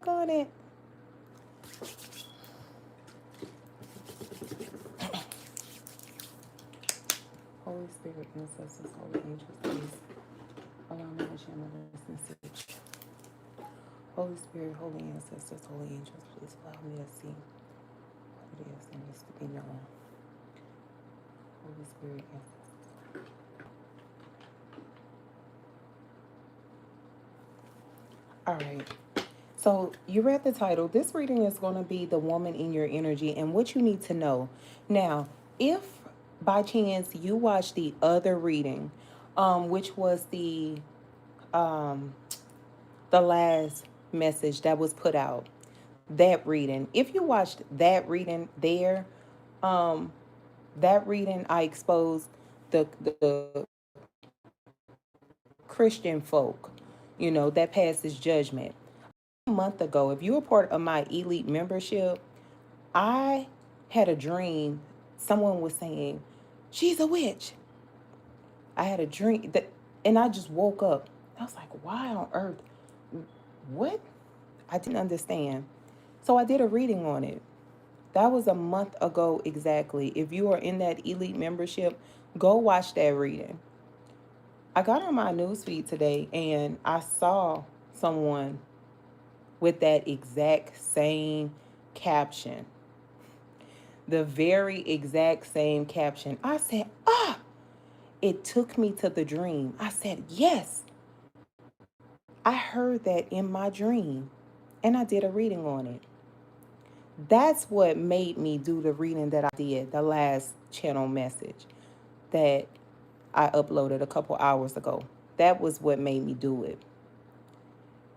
click on it. Holy Spirit, ancestors, holy angels, please allow me to channel this message. Holy Spirit, holy ancestors, holy angels, please allow me to see what it is that needs to be known. Holy Spirit, ancestors. All right. So you read the title. This reading is going to be the woman in your energy and what you need to know. Now, if by chance you watched the other reading, which was the last message that was put out, that reading. If you watched that reading there, that reading I exposed the Christian folk, that passes judgment. A month ago, if you were part of my elite membership, I had a dream. Someone was saying, "She's a witch." I had a dream that, and I just woke up. I was like, "Why on earth? What?" I didn't understand. So I did a reading on it. That was a month ago exactly. If you are in that elite membership, go watch that reading. I got on my newsfeed today and I saw someone with that exact same caption. The very exact same caption. I said, it took me to the dream. I said, yes, I heard that in my dream. And I did a reading on it. That's what made me do the reading that I did, the last channel message that I uploaded a couple hours ago. That was what made me do it.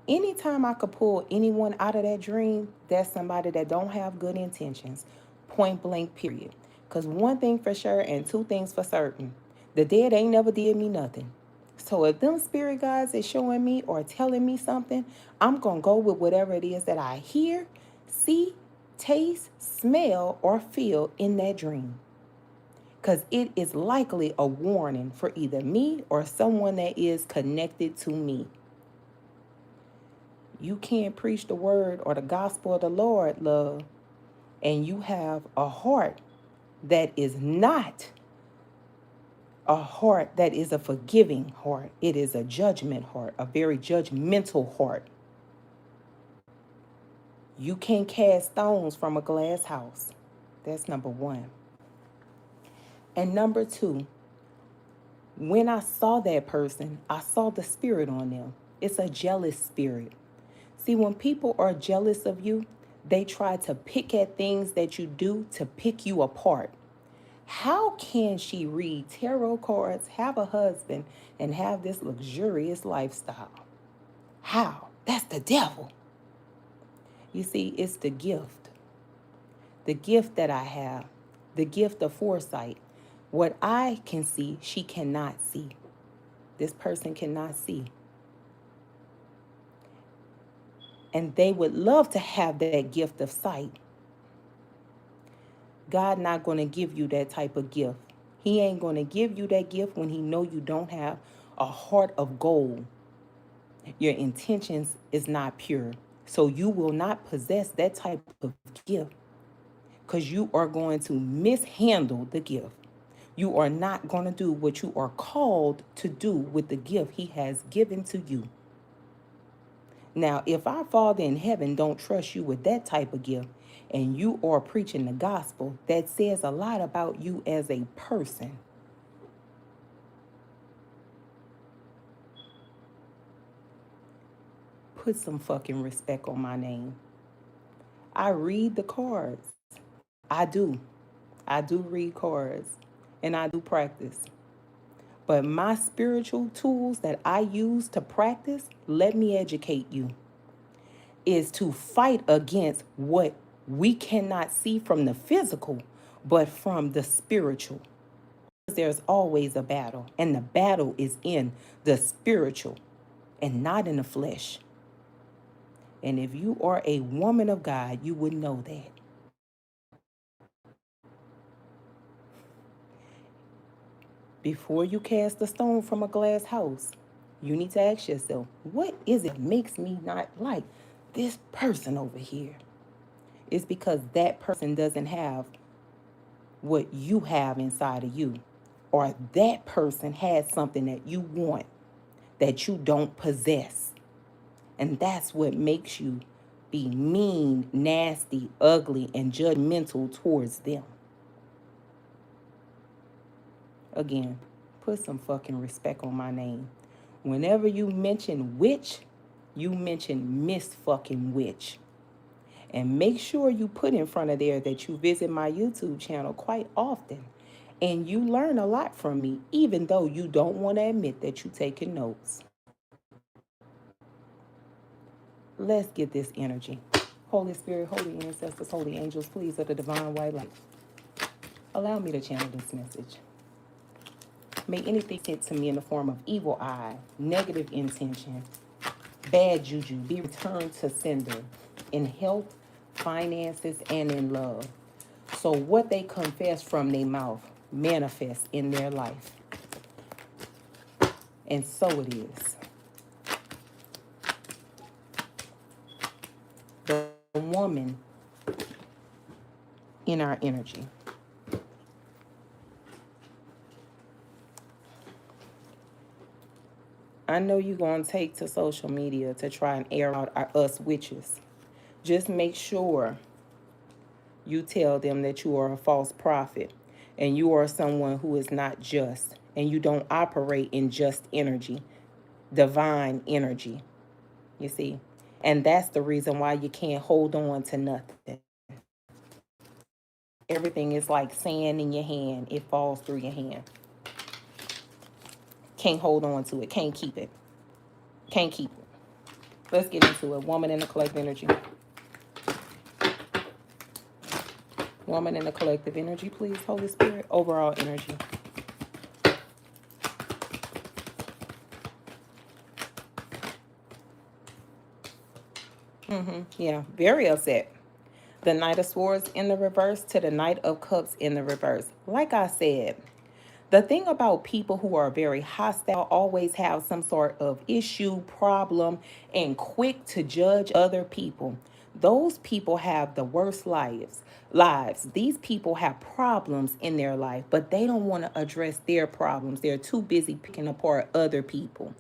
Anytime I could pull anyone out of that dream, that's somebody that don't have good intentions. Point blank, period. Because one thing for sure and two things for certain. The dead ain't never did me nothing. So if them spirit guides is showing me or telling me something, I'm going to go with whatever it is that I hear, see, taste, smell, or feel in that dream. Because it is likely a warning for either me or someone that is connected to me. You can't preach the word or the gospel of the Lord, love, and you have a heart that is not a heart that is a forgiving heart. It is a judgment heart, a very judgmental heart. You can't cast stones from a glass house. That's number one. And number two, when I saw that person, I saw the spirit on them. It's a jealous spirit. See, when people are jealous of you, they try to pick at things that you do to pick you apart. How can she read tarot cards, have a husband, and have this luxurious lifestyle? How? That's the devil. You see, it's the gift. The gift that I have, the gift of foresight. What I can see, she cannot see. This person cannot see. And they would love to have that gift of sight. God not going to give you that type of gift. He ain't going to give you that gift when he know you don't have a heart of gold. Your intentions is not pure. So you will not possess that type of gift because you are going to mishandle the gift. You are not going to do what you are called to do with the gift he has given to you. Now, if our Father in heaven don't trust you with that type of gift and you are preaching the gospel, that says a lot about you as a person. Put some fucking respect on my name. I read the cards. I do. I do read cards and I do practice. But my spiritual tools that I use to practice, let me educate you, is to fight against what we cannot see from the physical, but from the spiritual. There's always a battle, and the battle is in the spiritual and not in the flesh. And if you are a woman of God, you would know that. Before you cast a stone from a glass house, you need to ask yourself, what is it that makes me not like this person over here, it's because that person doesn't have what you have inside of you, or that person has something that you want that you don't possess. And that's what makes you be mean, nasty, ugly, and judgmental towards them. Again, put some fucking respect on my name. Whenever you mention witch, you mention Miss fucking witch. And make sure you put in front of there that you visit my YouTube channel quite often. And you learn a lot from me, even though you don't want to admit that you're taking notes. Let's get this energy. Holy Spirit, holy ancestors, holy angels, please, of the divine white light, allow me to channel this message. May anything sent to me in the form of evil eye, negative intention, bad juju be returned to sender in health, finances, and in love. So what they confess from their mouth manifests in their life. And so it is. The woman in our energy. I know you're going to take to social media to try and air out us witches. Just make sure you tell them that you are a false prophet and you are someone who is not just, and you don't operate in just energy, divine energy, you see. And that's the reason why you can't hold on to nothing. Everything is like sand in your hand. It falls through your hand. Can't hold on to it. Can't keep it. Can't keep it. Let's get into it. Woman in the collective energy. Woman in the collective energy, please, Holy Spirit. Overall energy. Yeah, very upset. The Knight of Swords in the reverse to the Knight of Cups in the reverse. Like I said, the thing about people who are very hostile always have some sort of issue, problem, and quick to judge other people. Those people have the worst lives. These people have problems in their life, but they don't want to address their problems. They're too busy picking apart other people.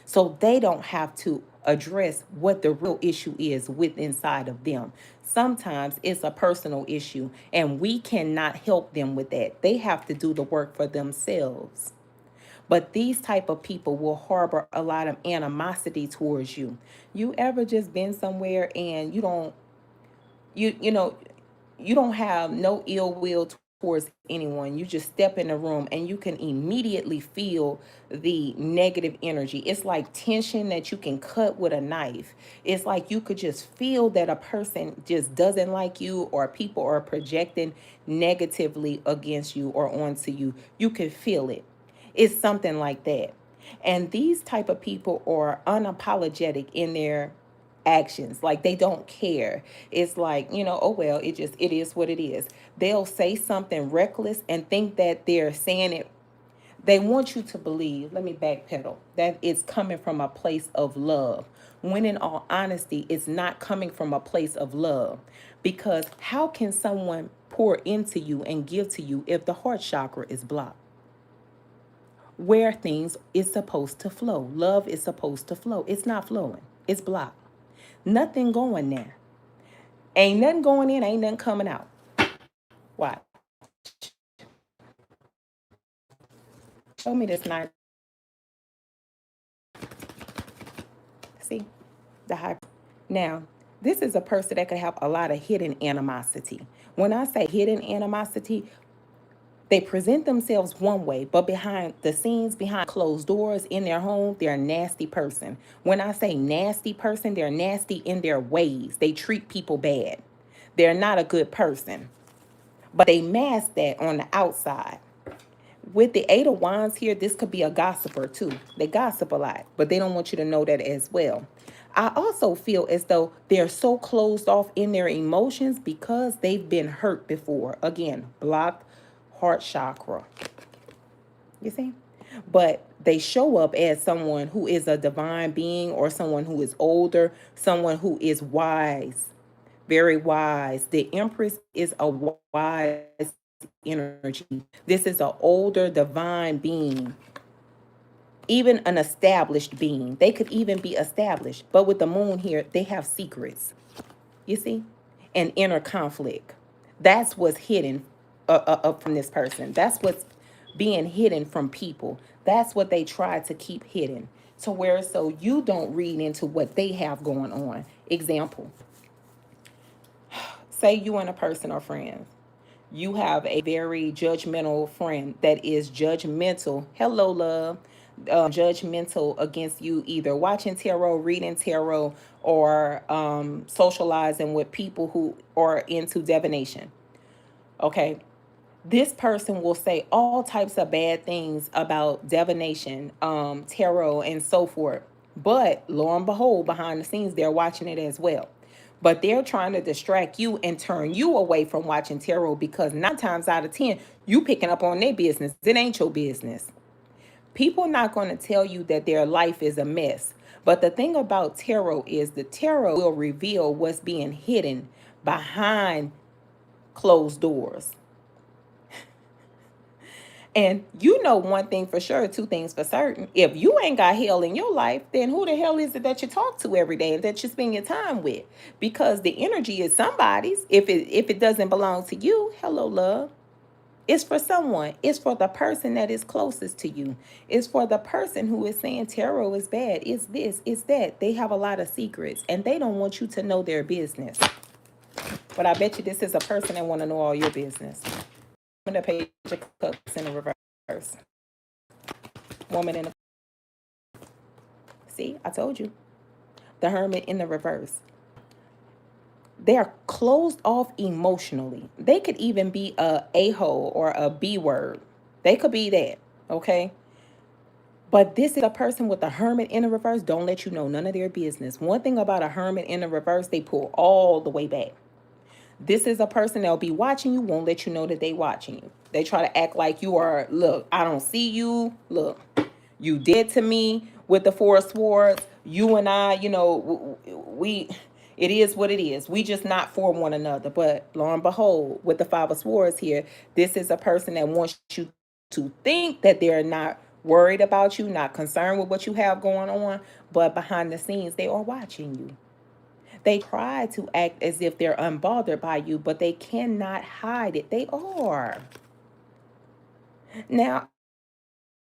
So they don't have to address what the real issue is with inside of them. Sometimes it's a personal issue and we cannot help them with that. They have to do the work for themselves. But these type of people will harbor a lot of animosity towards you. You ever just been somewhere and you know you don't have no ill will towards anyone. You just step in the room and you can immediately feel the negative energy. It's like tension that you can cut with a knife. It's like you could just feel that a person just doesn't like you, or people are projecting negatively against you or onto you. You can feel it. It's something like that. And these type of people are unapologetic in their actions. Like they don't care. It's like, oh well, it is what it is. They'll say something reckless and think that they're saying it. They want you to believe, let me backpedal, that it's coming from a place of love, when in all honesty it's not coming from a place of love. Because how can someone pour into you and give to you if the heart chakra is blocked? Where things is supposed to flow, love is supposed to flow, it's not flowing, it's blocked. Nothing going there. Ain't nothing going in, ain't nothing coming out. Why? Show me this night. See? The high. Now, this is a person that could have a lot of hidden animosity. When I say hidden animosity, they present themselves one way, but behind the scenes, behind closed doors in their home, they're a nasty person. When I say nasty person, they're nasty in their ways. They treat people bad. They're not a good person, but they mask that on the outside. With the Eight of Wands here, this could be a gossiper too. They gossip a lot, but they don't want you to know that as well. I also feel as though they're so closed off in their emotions because they've been hurt before. Again, blocked heart chakra. You see? But they show up as someone who is a divine being or someone who is older, someone who is wise, very wise. The Empress is a wise energy. This is an older divine being, even an established being. They could even be established, but with the moon here, they have secrets, you see, and inner conflict. That's what's hidden up from this person. That's what's being hidden from people. That's what they try to keep hidden. To where so you don't read into what they have going on. Example, say you and a person are friends. You have a very judgmental friend that is judgmental. Hello, love. Judgmental against you, either watching tarot, reading tarot, or socializing with people who are into divination. Okay. This person will say all types of bad things about divination, tarot, and so forth. But lo and behold, behind the scenes, they're watching it as well. But they're trying to distract you and turn you away from watching tarot because 9 times out of 10, you picking up on their business. It ain't your business. People not going to tell you that their life is a mess. But the thing about tarot is the tarot will reveal what's being hidden behind closed doors. And you know one thing for sure, two things for certain. If you ain't got hell in your life, then who the hell is it that you talk to every day and that you spend your time with? Because the energy is somebody's. If it doesn't belong to you, hello, love. It's for someone. It's for the person that is closest to you. It's for the person who is saying tarot is bad. It's this, it's that. They have a lot of secrets and they don't want you to know their business. But I bet you this is a person that want to know all your business. The Page of Cups in the reverse. Woman in the... See, I told you. The Hermit in the reverse. They are closed off emotionally. They could even be a hole or a B word. They could be that, okay? But this is a person with a Hermit in the reverse. Don't let you know none of their business. One thing about a Hermit in the reverse, they pull all the way back. This is a person that'll be watching you, won't let you know that they watching you. They try to act like you are, look, I don't see you. Look, you did to me with the Four of Swords. You and I, it is what it is. We just not for one another. But lo and behold, with the Five of Swords here, this is a person that wants you to think that they're not worried about you, not concerned with what you have going on. But behind the scenes, they are watching you. They try to act as if they're unbothered by you, but they cannot hide it. They are. Now,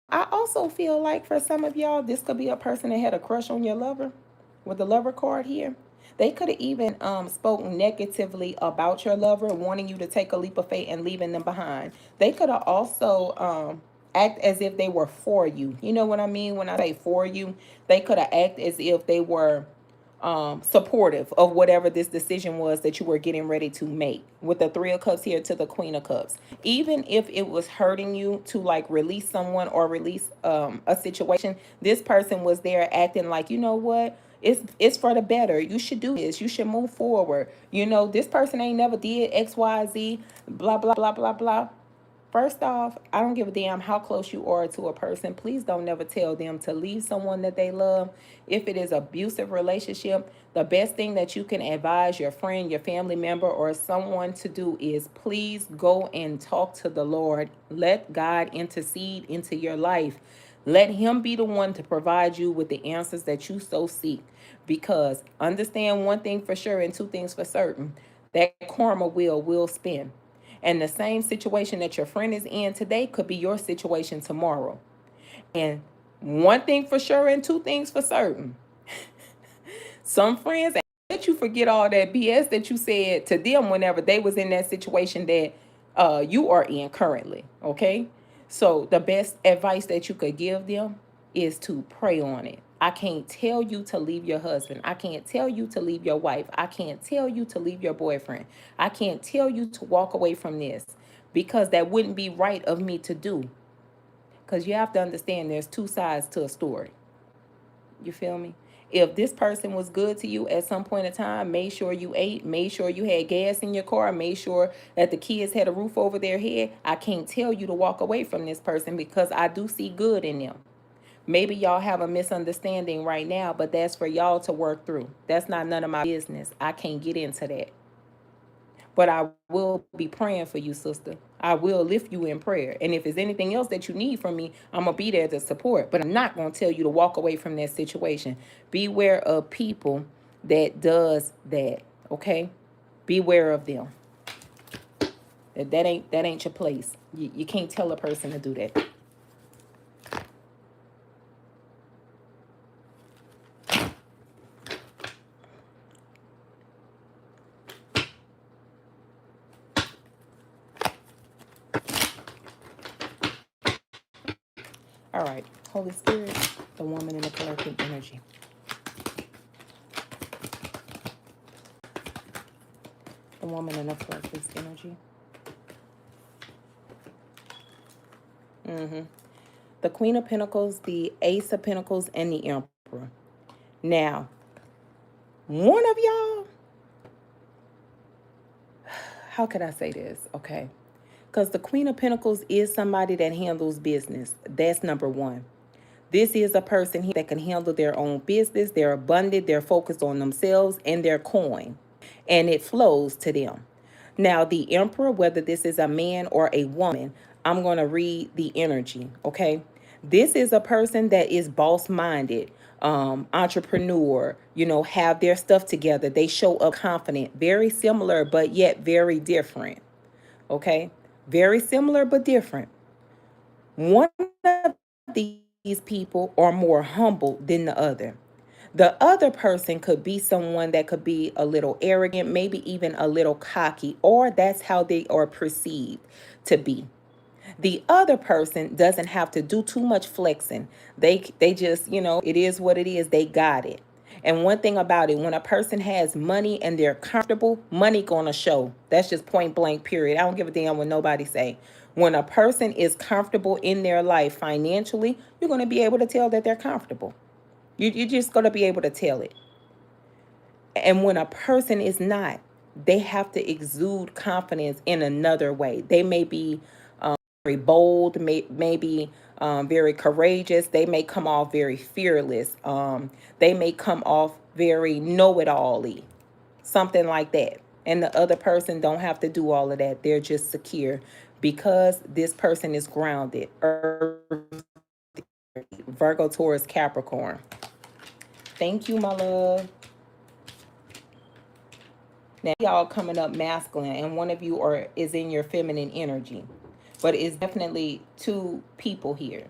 I also feel like for some of y'all, this could be a person that had a crush on your lover with the lover card here. They could have even spoken negatively about your lover, wanting you to take a leap of faith and leaving them behind. They could have also act as if they were for you. You know what I mean when I say for you? They could have act as if they were supportive of whatever this decision was that you were getting ready to make, with the Three of Cups here to the Queen of Cups. Even if it was hurting you to like release someone or release a situation, this person was there acting like, you know what, it's for the better. You should do this. You should move forward. This person ain't never did XYZ, blah blah blah blah blah. First off, I don't give a damn how close you are to a person. Please don't never tell them to leave someone that they love. If it is an abusive relationship, the best thing that you can advise your friend, your family member, or someone to do is please go and talk to the Lord. Let God intercede into your life. Let him be the one to provide you with the answers that you so seek. Because understand one thing for sure and two things for certain. That karma wheel will spin. And the same situation that your friend is in today could be your situation tomorrow. And one thing for sure and two things for certain. Some friends, let you forget all that BS that you said to them whenever they was in that situation that you are in currently. Okay? So the best advice that you could give them is to pray on it. I can't tell you to leave your husband. I can't tell you to leave your wife. I can't tell you to leave your boyfriend. I can't tell you to walk away from this because that wouldn't be right of me to do. Because you have to understand there's two sides to a story. You feel me? If this person was good to you at some point in time, made sure you ate, made sure you had gas in your car, made sure that the kids had a roof over their head, I can't tell you to walk away from this person because I do see good in them. Maybe y'all have a misunderstanding right now, but that's for y'all to work through. That's not none of my business. I can't get into that. But I will be praying for you, sister. I will lift you in prayer. And if there's anything else that you need from me, I'm going to be there to support. But I'm not going to tell you to walk away from that situation. Beware of people that does that, okay? Beware of them. That ain't your place. You can't tell a person to do that. All right, Holy Spirit, the woman in the collective energy. The woman in the collective energy. The Queen of Pentacles, the Ace of Pentacles, and the Emperor. Now, one of y'all, how could I say this? Okay. Because the Queen of Pentacles is somebody that handles business. That's number one. This is a person here that can handle their own business. They're abundant. They're focused on themselves and their coin. And it flows to them. Now, the Emperor, whether this is a man or a woman, I'm going to read the energy, okay? This is a person that is boss-minded, entrepreneur, have their stuff together. They show up confident, very similar, but yet very different, okay? Very similar, but different. One of these people are more humble than the other. The other person could be someone that could be a little arrogant, maybe even a little cocky, or that's how they are perceived to be. The other person doesn't have to do too much flexing. They just, it is what it is. They got it. And one thing about it, when a person has money and they're comfortable, money gonna show. That's just point blank, period. I don't give a damn what nobody say. When a person is comfortable in their life financially, you're gonna be able to tell that they're comfortable. You're just gonna be able to tell it. And when a person is not, they have to exude confidence in another way. They may be very bold, maybe very courageous. They may come off very fearless. They may come off very know-it-all-y, something like that. And the other person don't have to do all of that. They're just secure because this person is grounded. Virgo, Taurus, Capricorn. Thank you, my love. Now, y'all coming up masculine, and one of you is in your feminine energy. But it's definitely two people here.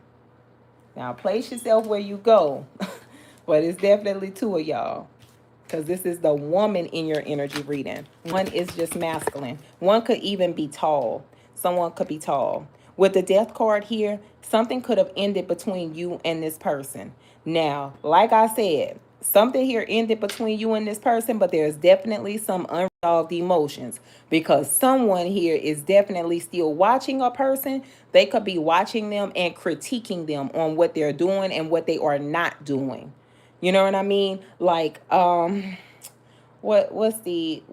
Now, place yourself where you go. But it's definitely two of y'all. Because this is the woman in your energy reading. One is just masculine. One could even be tall. Someone could be tall. With the death card here, something could have ended between you and this person. Now, like I said, something here ended between you and this person, but there's definitely some unresolved emotions because someone here is definitely still watching a person. They could be watching them and critiquing them on what they're doing and what they are not doing. You know what I mean? Like, what's the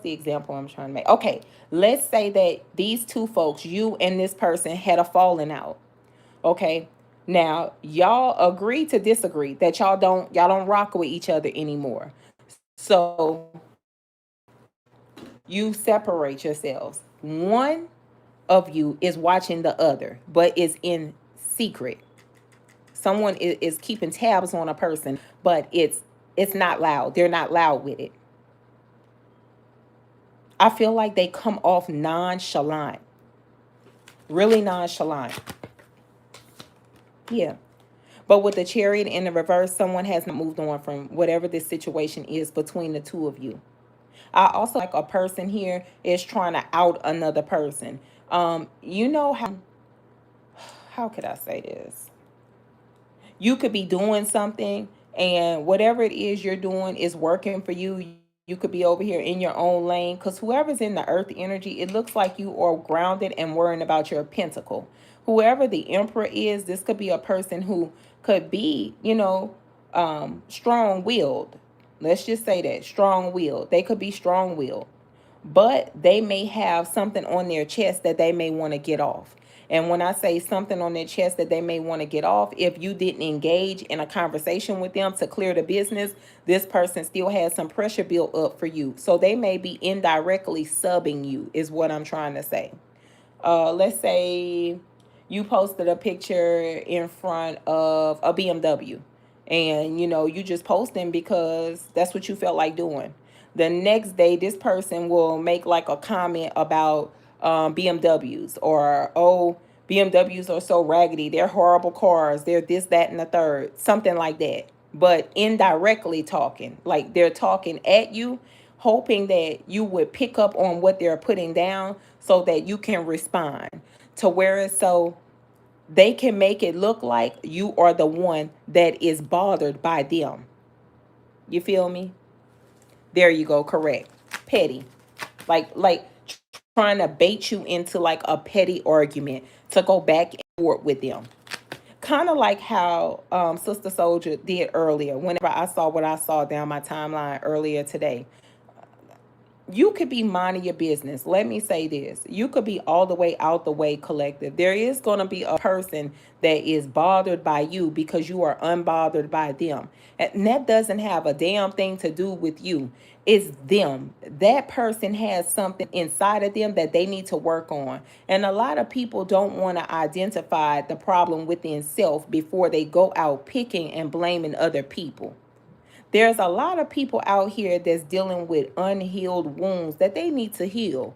example I'm trying to make? Okay, let's say that these two folks, you and this person, had a falling out. Okay, now y'all agree to disagree that y'all don't rock with each other anymore. So you separate yourselves. One of you is watching the other, but is in secret. Someone is keeping tabs on a person, but it's not loud. They're not loud with it. I feel like they come off nonchalant. Really nonchalant. Yeah. But with the Chariot in the reverse, someone has not moved on from whatever this situation is between the two of you. I also like a person here is trying to out another person. You know how could I say this? You could be doing something and whatever it is you're doing is working for you. You could be over here in your own lane because whoever's in the earth energy, it looks like you are grounded and worrying about your pentacle. Whoever the emperor is, this could be a person who could be, strong-willed. Let's just say that, strong-willed. They could be strong-willed, but they may have something on their chest that they may want to get off. And when I say something on their chest that they may want to get off, if you didn't engage in a conversation with them to clear the business, this person still has some pressure built up for you. So they may be indirectly subbing you, is what I'm trying to say. Let's say you posted a picture in front of a BMW, and you just posting because that's what you felt like doing. The next day this person will make like a comment about BMWs, or, oh, BMWs are so raggedy, they're horrible cars, they're this, that, and the third, something like that. But indirectly talking, like they're talking at you, hoping that you would pick up on what they're putting down so that you can respond to where it's so they can make it look like you are the one that is bothered by them. You feel me? There you go. Correct. Petty. Like trying to bait you into like a petty argument to go back and forth with them. Kind of like how Sister Soldier did earlier. Whenever I saw what I saw down my timeline earlier today, you could be minding your business. Let me say this. You could be all the way out the way collective. There is going to be a person that is bothered by you because you are unbothered by them. And that doesn't have a damn thing to do with you. It's them. That person has something inside of them that they need to work on. And a lot of people don't want to identify the problem within self before they go out picking and blaming other people. There's a lot of people out here that's dealing with unhealed wounds that they need to heal.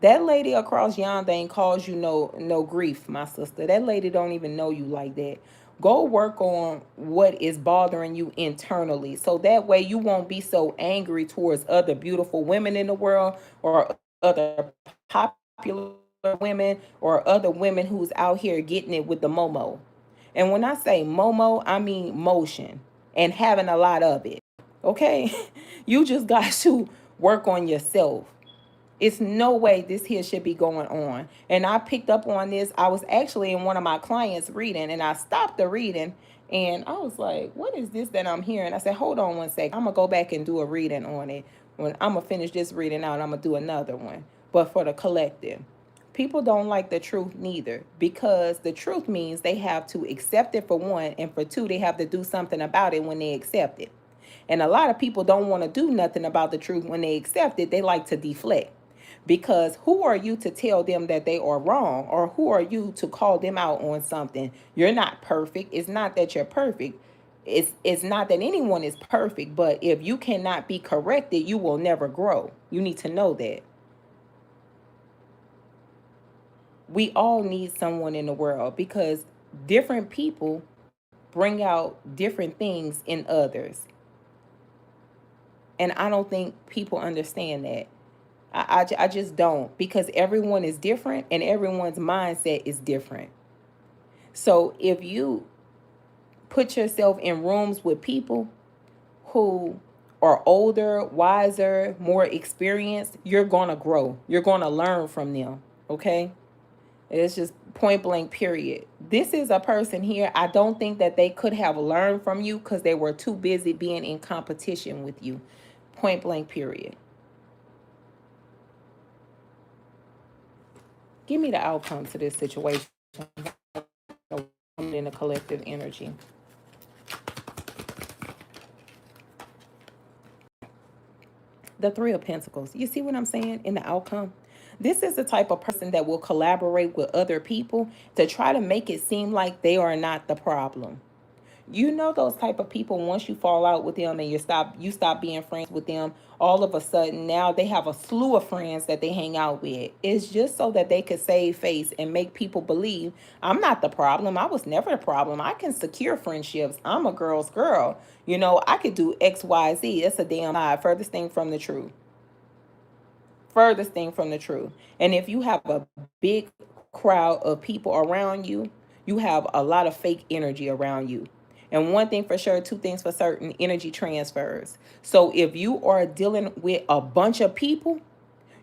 That lady across yonder ain't caused you no grief, my sister. That lady don't even know you like that. Go work on what is bothering you internally, so that way you won't be so angry towards other beautiful women in the world, or other popular women, or other women who's out here getting it with the momo. And when I say momo, I mean motion, and having a lot of it. Okay? You just got to work on yourself. It's no way this here should be going on. And I picked up on this. I was actually in one of my clients' reading, and I stopped the reading, and I was like, what is this that I'm hearing? I said, hold on one sec. I'm going to go back and do a reading on it. When I'm going to finish this reading out, I'm going to do another one. But for the collective, people don't like the truth neither, because the truth means they have to accept it for one, and for two, they have to do something about it when they accept it. And a lot of people don't want to do nothing about the truth when they accept it. They like to deflect. Because who are you to tell them that they are wrong? Or who are you to call them out on something? You're not perfect. It's not that you're perfect. It's not that anyone is perfect. But if you cannot be corrected, you will never grow. You need to know that. We all need someone in the world, because different people bring out different things in others. And I don't think people understand that. I just don't, because everyone is different and everyone's mindset is different. So if you put yourself in rooms with people who are older, wiser, more experienced, you're going to grow. You're going to learn from them. Okay? It's just point blank, period. This is a person here. I don't think that they could have learned from you because they were too busy being in competition with you. Point blank, period. Give me the outcome to this situation in the collective energy. The Three of Pentacles. You see what I'm saying in the outcome? This is the type of person that will collaborate with other people to try to make it seem like they are not the problem. You know those type of people, once you fall out with them and you stop being friends with them, all of a sudden now they have a slew of friends that they hang out with. It's just so that they could save face and make people believe I'm not the problem. I was never the problem. I can secure friendships. I'm a girl's girl. I could do X, Y, Z. It's a damn lie. Furthest thing from the truth. Furthest thing from the truth. And if you have a big crowd of people around you, you have a lot of fake energy around you. And one thing for sure, two things for certain, energy transfers. So if you are dealing with a bunch of people,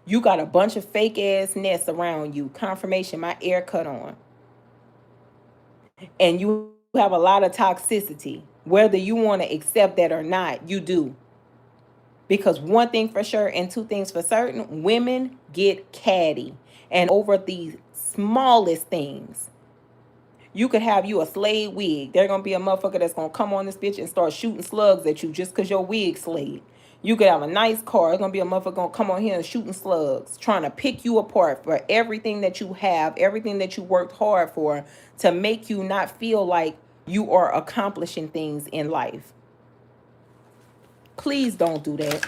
you got a bunch of fake ass nests around you. Confirmation, my air cut on. And you have a lot of toxicity. Whether you want to accept that or not, you do. Because one thing for sure and two things for certain, women get catty. And over the smallest things. You could have you a Slade wig. There's going to be a motherfucker that's going to come on this bitch and start shooting slugs at you just because your wig Slade. You could have a nice car. There's going to be a motherfucker going to come on here and shooting slugs, trying to pick you apart for everything that you have, everything that you worked hard for, to make you not feel like you are accomplishing things in life. Please don't do that.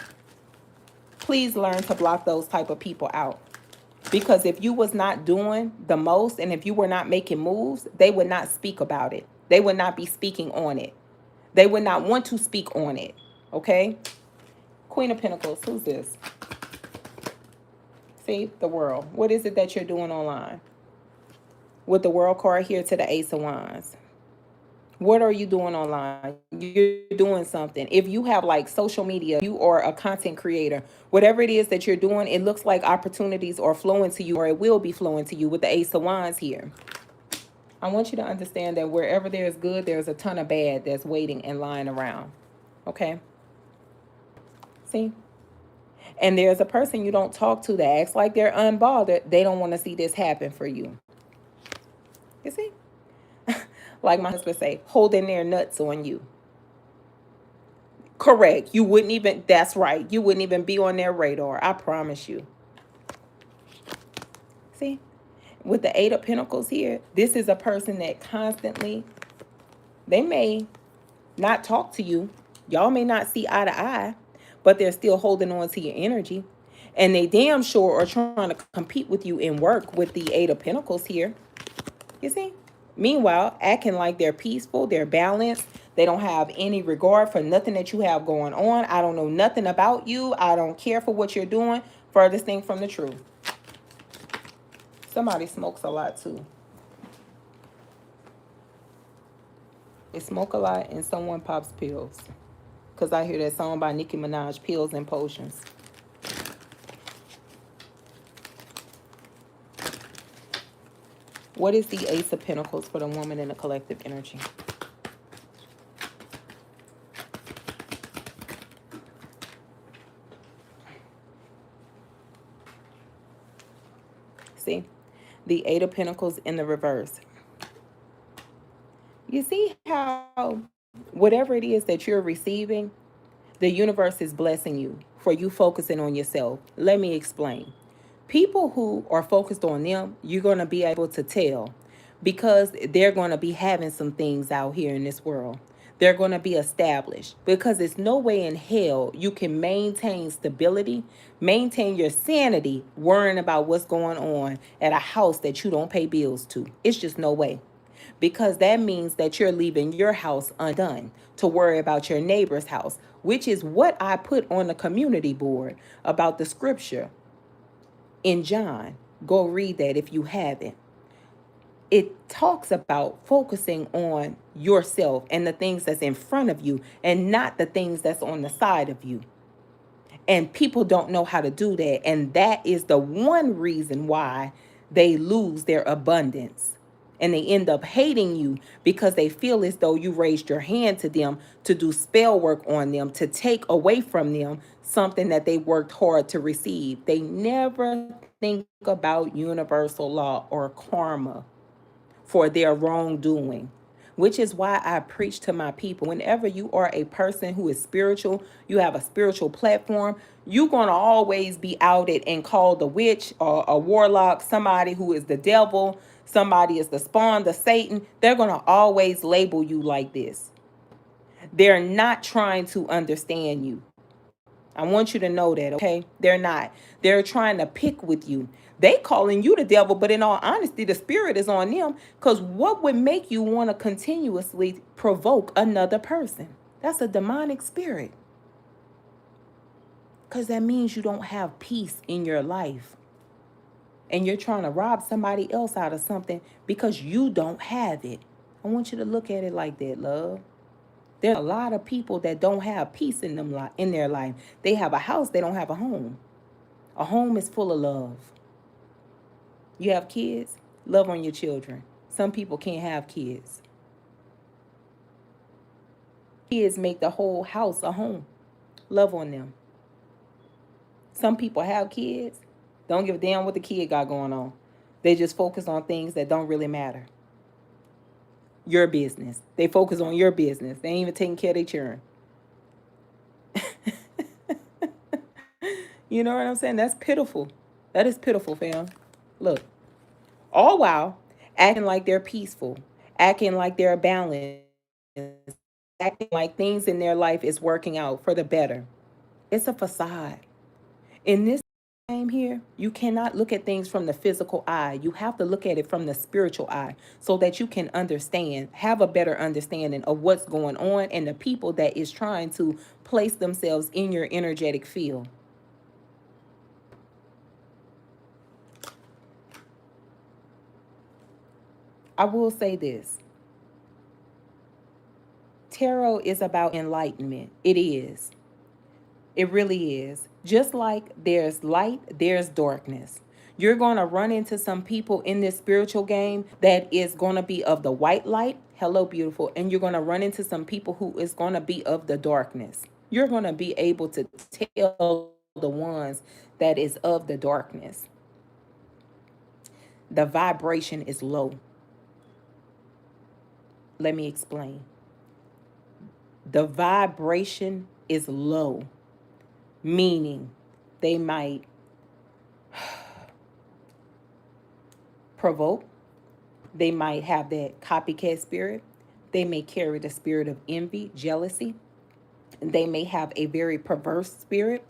Please learn to block those type of people out. Because if you was not doing the most, and if you were not making moves, they would not speak about it. They would not be speaking on it. They would not want to speak on it. Okay? Queen of Pentacles, who's this? See, the World. What is it that you're doing online? With the World card here to the Ace of Wands. What are you doing online? You're doing something. If you have like social media, you are a content creator, whatever it is that you're doing, it looks like opportunities are flowing to you, or it will be flowing to you with the Ace of Wands here. I want you to understand that wherever there's good, there's a ton of bad that's waiting and lying around. Okay? See? And there's a person you don't talk to that acts like they're unbothered. They don't want to see this happen for you. You see? Like my husband say, holding their nuts on you. Correct. You wouldn't even, that's right. You wouldn't even be on their radar. I promise you. See? With the Eight of Pentacles here, this is a person that constantly, they may not talk to you. Y'all may not see eye to eye, but they're still holding on to your energy. And they damn sure are trying to compete with you in work with the Eight of Pentacles here. You see? Meanwhile, acting like they're peaceful, they're balanced. They don't have any regard for nothing that you have going on. I don't know nothing about you. I don't care for what you're doing. Furthest thing from the truth. Somebody smokes a lot too. They smoke a lot and someone pops pills. Because I hear that song by Nicki Minaj, Pills and Potions. What is the Ace of Pentacles for the woman in the collective energy? See? The Eight of Pentacles in the reverse. You see how whatever it is that you're receiving, the universe is blessing you for you focusing on yourself. Let me explain. People who are focused on them, you're going to be able to tell because they're going to be having some things out here in this world. They're going to be established because it's no way in hell you can maintain stability, maintain your sanity, worrying about what's going on at a house that you don't pay bills to. It's just no way. Because that means that you're leaving your house undone to worry about your neighbor's house, which is what I put on the community board about the scripture in John. Go read that if you haven't. It talks about focusing on yourself and the things that's in front of you and not the things that's on the side of you. And people don't know how to do that. And that is the one reason why they lose their abundance. And they end up hating you because they feel as though you raised your hand to them to do spell work on them, to take away from them something that they worked hard to receive. They never think about universal law or karma for their wrongdoing, which is why I preach to my people. Whenever you are a person who is spiritual, you have a spiritual platform, you're going to always be outed and called a witch or a warlock, somebody who is the devil, somebody is the spawn, the Satan. They're going to always label you like this. They're not trying to understand you. I want you to know that, okay? They're not. They're trying to pick with you. They calling you the devil, but in all honesty, the spirit is on them. Because what would make you want to continuously provoke another person? That's a demonic spirit. Because that means you don't have peace in your life. And you're trying to rob somebody else out of something because you don't have it. I want you to look at it like that, love. There are a lot of people that don't have peace in their life. They have a house, they don't have a home. A home is full of love. You have kids, love on your children. Some people can't have kids. Kids make the whole house a home. Love on them. Some people have kids, don't give a damn what the kid got going on. They just focus on things that don't really matter. Your business. They focus on your business. They ain't even taking care of their children. You know what I'm saying? That's pitiful. That is pitiful, fam. Look, all while acting like they're peaceful, acting like they're balanced, acting like things in their life is working out for the better. It's a facade. In this time here, you cannot look at things from the physical eye. You have to look at it from the spiritual eye so that you can understand, have a better understanding of what's going on and the people that is trying to place themselves in your energetic field. I will say this. Tarot is about enlightenment. It is. It really is. Just like there's light, there's darkness. You're going to run into some people in this spiritual game that is going to be of the white light. Hello, beautiful. And you're going to run into some people who is going to be of the darkness. You're going to be able to tell the ones that is of the darkness. The vibration is low. Let me explain. The vibration is low, meaning they might provoke, they might have that copycat spirit, they may carry the spirit of envy, jealousy, they may have a very perverse spirit,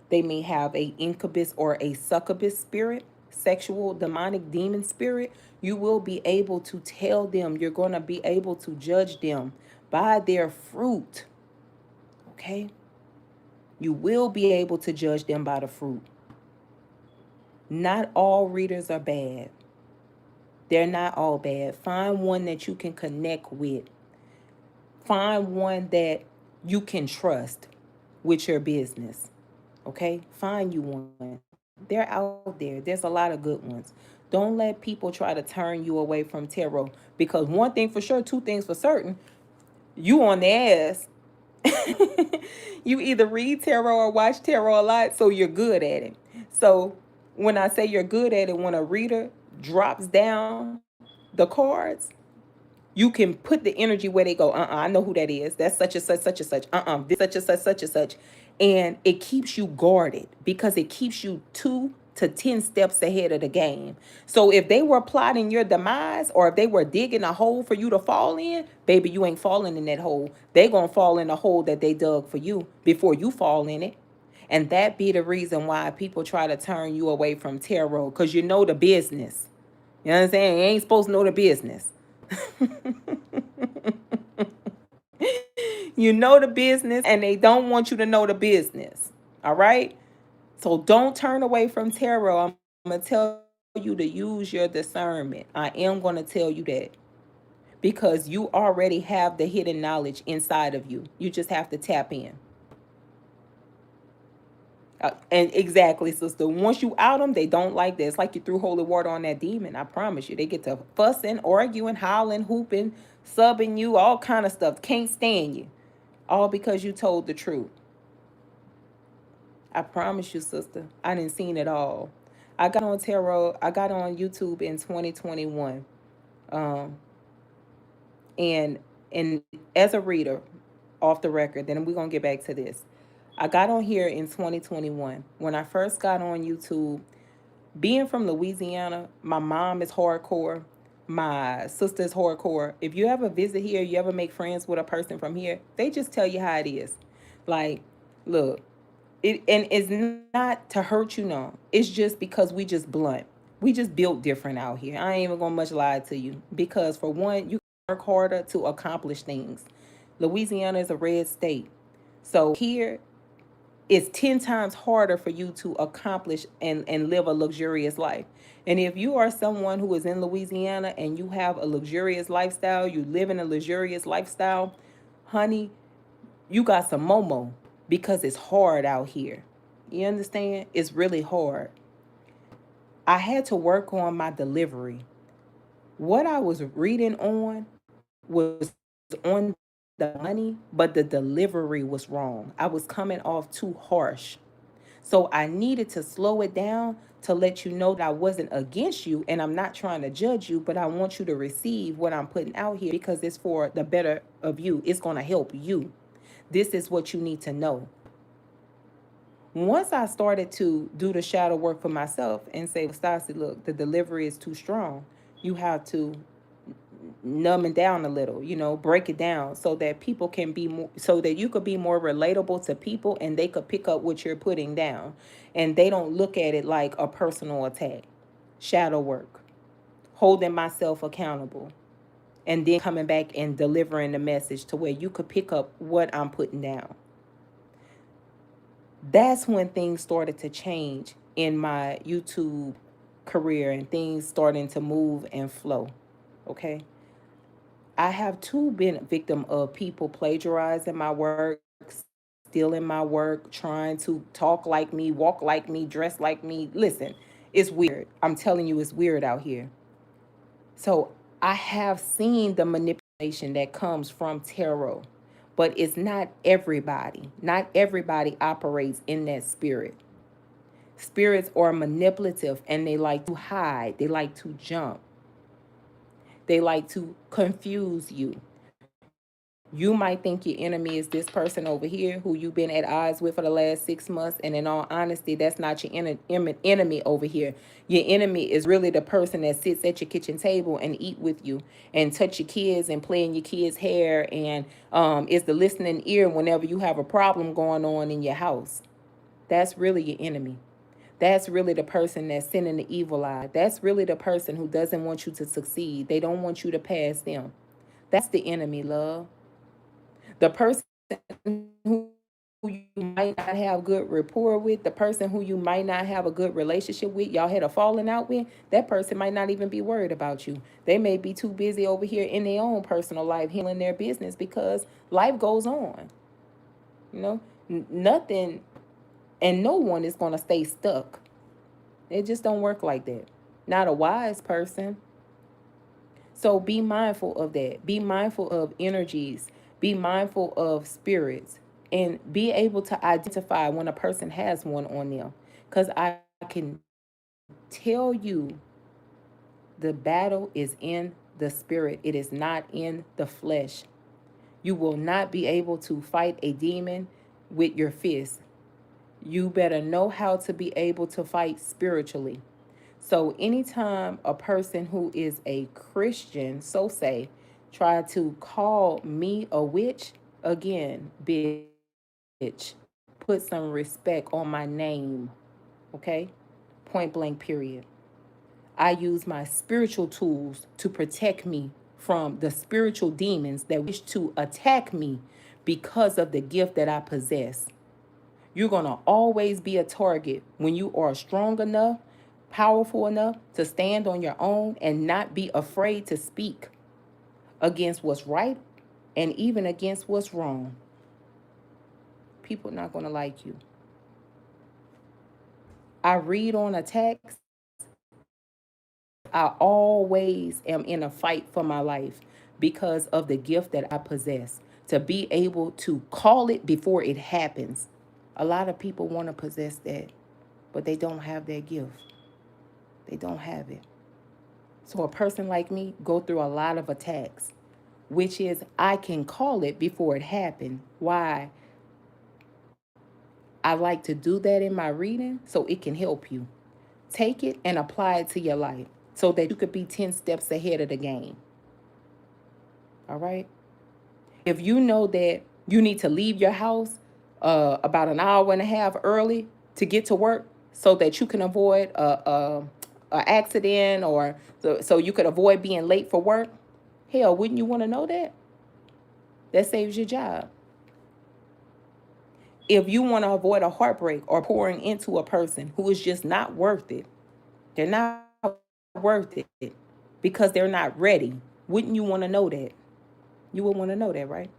they may have a incubus or a succubus spirit, sexual demonic demon spirit. You will be able to tell them, you're going to be able to judge them by their fruit. Okay? You will be able to judge them by the fruit. Not all readers are bad. They're not all bad. Find one that you can connect with. Find one that you can trust with your business. Okay? Find you one. They're out there. There's a lot of good ones. Don't let people try to turn you away from tarot, because one thing for sure, two things for certain, you on the ass. You either read tarot or watch tarot a lot, so you're good at it. So when I say you're good at it, when a reader drops down the cards, you can put the energy where they go. I know who that is. That's such and such, such and such. This such and such, such and such. And it keeps you guarded because it keeps you 2 to 10 steps ahead of the game. So if they were plotting your demise, or if they were digging a hole for you to fall in, baby, you ain't falling in that hole. They gonna fall in the hole that they dug for you before you fall in it. And that be the reason why people try to turn you away from tarot, because you know the business. You know what I'm saying? You ain't supposed to know the business. You know the business, and they don't want you to know the business. All right? So don't turn away from tarot. I'm going to tell you to use your discernment. I am going to tell you that, because you already have the hidden knowledge inside of you. You just have to tap in. And exactly, sister. Once you out them, they don't like that. It's like you threw holy water on that demon. I promise you. They get to fussing, arguing, howling, hooping, subbing you, all kind of stuff. Can't stand you. All because you told the truth. I promise you, sister. I didn't seen it all. I got on tarot. I got on YouTube in 2021. Um, and as a reader, off the record, then we're gonna get back to this. I got on here in 2021. When I first got on YouTube, being from Louisiana, my mom is hardcore. My sister is hardcore. If you ever visit here, you ever make friends with a person from here, they just tell you how it is. Like, look, and it's not to hurt you, no. It's just because we just blunt. We just built different out here. I ain't even gonna much lie to you. Because for one, you work harder to accomplish things. Louisiana is a red state. So here it's 10 times harder for you to accomplish and live a luxurious life. And if you are someone who is in Louisiana and you have a luxurious lifestyle, you live in a luxurious lifestyle, honey, you got some momo, because it's hard out here. You understand? It's really hard. I had to work on my delivery. What I was reading on was on the money, but the delivery was wrong. I was coming off too harsh. So I needed to slow it down to let you know that I wasn't against you and I'm not trying to judge you, but I want you to receive what I'm putting out here because it's for the better of you. It's going to help you. This is what you need to know. Once I started to do the shadow work for myself and say, Stasi, look, the delivery is too strong. You have to numb it down a little, break it down so that people can be more, so that you could be more relatable to people and they could pick up what you're putting down and they don't look at it like a personal attack. Shadow work, holding myself accountable, and then coming back and delivering the message to where you could pick up what I'm putting down. That's when things started to change in my YouTube career and things starting to move and flow. Okay. I have too been a victim of people plagiarizing my work, stealing my work, trying to talk like me, walk like me, dress like me. Listen, it's weird. I'm telling you, it's weird out here. So I have seen the manipulation that comes from tarot, but it's not everybody. Not everybody operates in that spirit. Spirits are manipulative and they like to hide, they like to jump, they like to confuse you. You might think your enemy is this person over here who you've been at odds with for the last 6 months. And in all honesty, that's not your enemy over here. Your enemy is really the person that sits at your kitchen table and eat with you and touch your kids and play in your kids' hair and is the listening ear whenever you have a problem going on in your house. That's really your enemy. That's really the person that's sending the evil eye. That's really the person who doesn't want you to succeed. They don't want you to pass them. That's the enemy, love. The person who you might not have good rapport with, the person who you might not have a good relationship with, y'all had a falling out with, that person might not even be worried about you. They may be too busy over here in their own personal life handling their business because life goes on. Nothing and no one is going to stay stuck. It just don't work like that. Not a wise person. So be mindful of that. Be mindful of energies. Be mindful of spirits. And be able to identify when a person has one on them. Because I can tell you the battle is in the spirit. It is not in the flesh. You will not be able to fight a demon with your fist. You better know how to be able to fight spiritually. So anytime a person who is a Christian, so say, try to call me a witch, again, bitch, put some respect on my name, okay? Point blank, period. I use my spiritual tools to protect me from the spiritual demons that wish to attack me because of the gift that I possess. You're going to always be a target when you are strong enough, powerful enough to stand on your own and not be afraid to speak against what's right and even against what's wrong. People are not going to like you. I read on attacks. I always am in a fight for my life because of the gift that I possess to be able to call it before it happens. A lot of people want to possess that, but they don't have that gift. They don't have it. So a person like me go through a lot of attacks, which is I can call it before it happened. Why? I like to do that in my reading so it can help you. Take it and apply it to your life so that you could be 10 steps ahead of the game. All right? If you know that you need to leave your house about an hour and a half early to get to work so that you can avoid a accident or so you could avoid being late for work, hell, wouldn't you want to know that? That saves your job. If you want to avoid a heartbreak or pouring into a person who is just not worth it, they're not worth it because they're not ready. Wouldn't you want to know that? You would want to know that, right?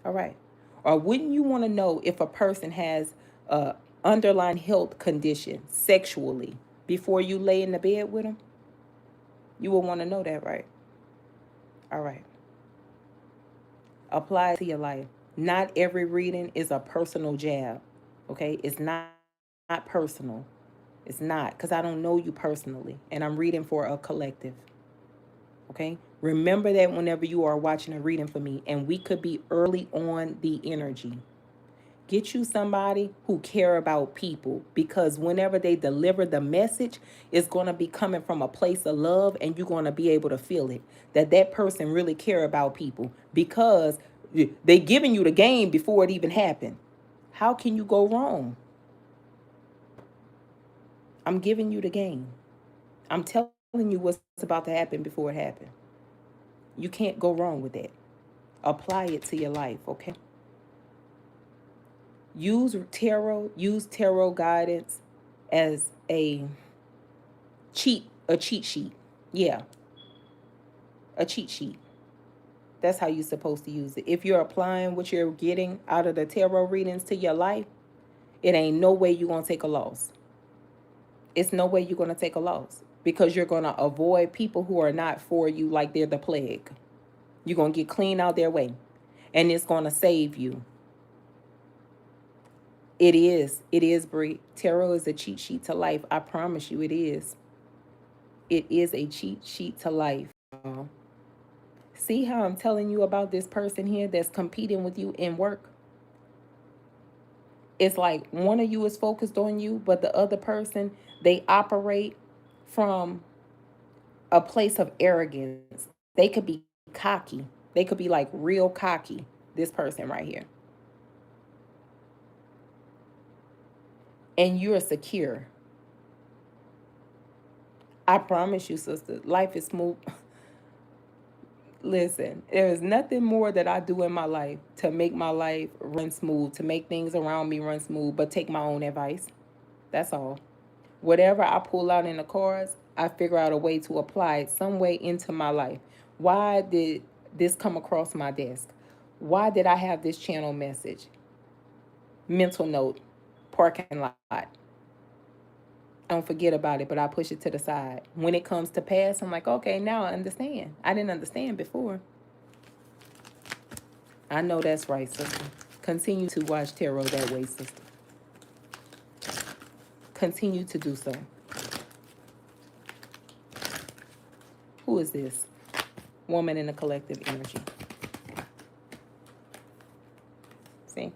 All right. Or wouldn't you want to know if a person has a underlying health condition sexually before you lay in the bed with them? You would want to know that, right? All right. Apply it to your life. Not every reading is a personal jab. Okay? It's not personal. It's not, because I don't know you personally, and I'm reading for a collective. Okay? Remember that whenever you are watching a reading for me, and we could be early on the energy. Get you somebody who care about people, because whenever they deliver the message, it's going to be coming from a place of love, and you're going to be able to feel it, that that person really care about people, because they giving you the game before it even happened. How can you go wrong? I'm giving you the game. I'm telling you what's about to happen before it happened. You can't go wrong with that. Apply it to your life, okay? Use tarot guidance as a cheat sheet. Yeah, a cheat sheet. That's how you're supposed to use it. If you're applying what you're getting out of the tarot readings to your life, it ain't no way you're going to take a loss. It's no way you're going to take a loss, because you're going to avoid people who are not for you like they're the plague. You're going to get clean out their way, and it's going to save you. It is. It is, Brie. Tarot is a cheat sheet to life. I promise you it is. It is a cheat sheet to life. See how I'm telling you about this person here that's competing with you in work? It's like one of you is focused on you, but the other person, they operate from a place of arrogance. They could be cocky. They could be like real cocky, this person right here. And you're secure. I promise you, sister, life is smooth. Listen, there is nothing more that I do in my life to make my life run smooth, to make things around me run smooth, but take my own advice. That's all. Whatever I pull out in the cards, I figure out a way to apply it some way into my life. Why did this come across my desk? Why did I have this channel message? Mental note, parking lot. I don't forget about it, but I push it to the side. When it comes to pass, I'm like, okay, now I understand. I didn't understand before. I know that's right, sister. Continue to watch tarot that way, sister. Continue to do so. Who is this? Woman in the collective energy. See?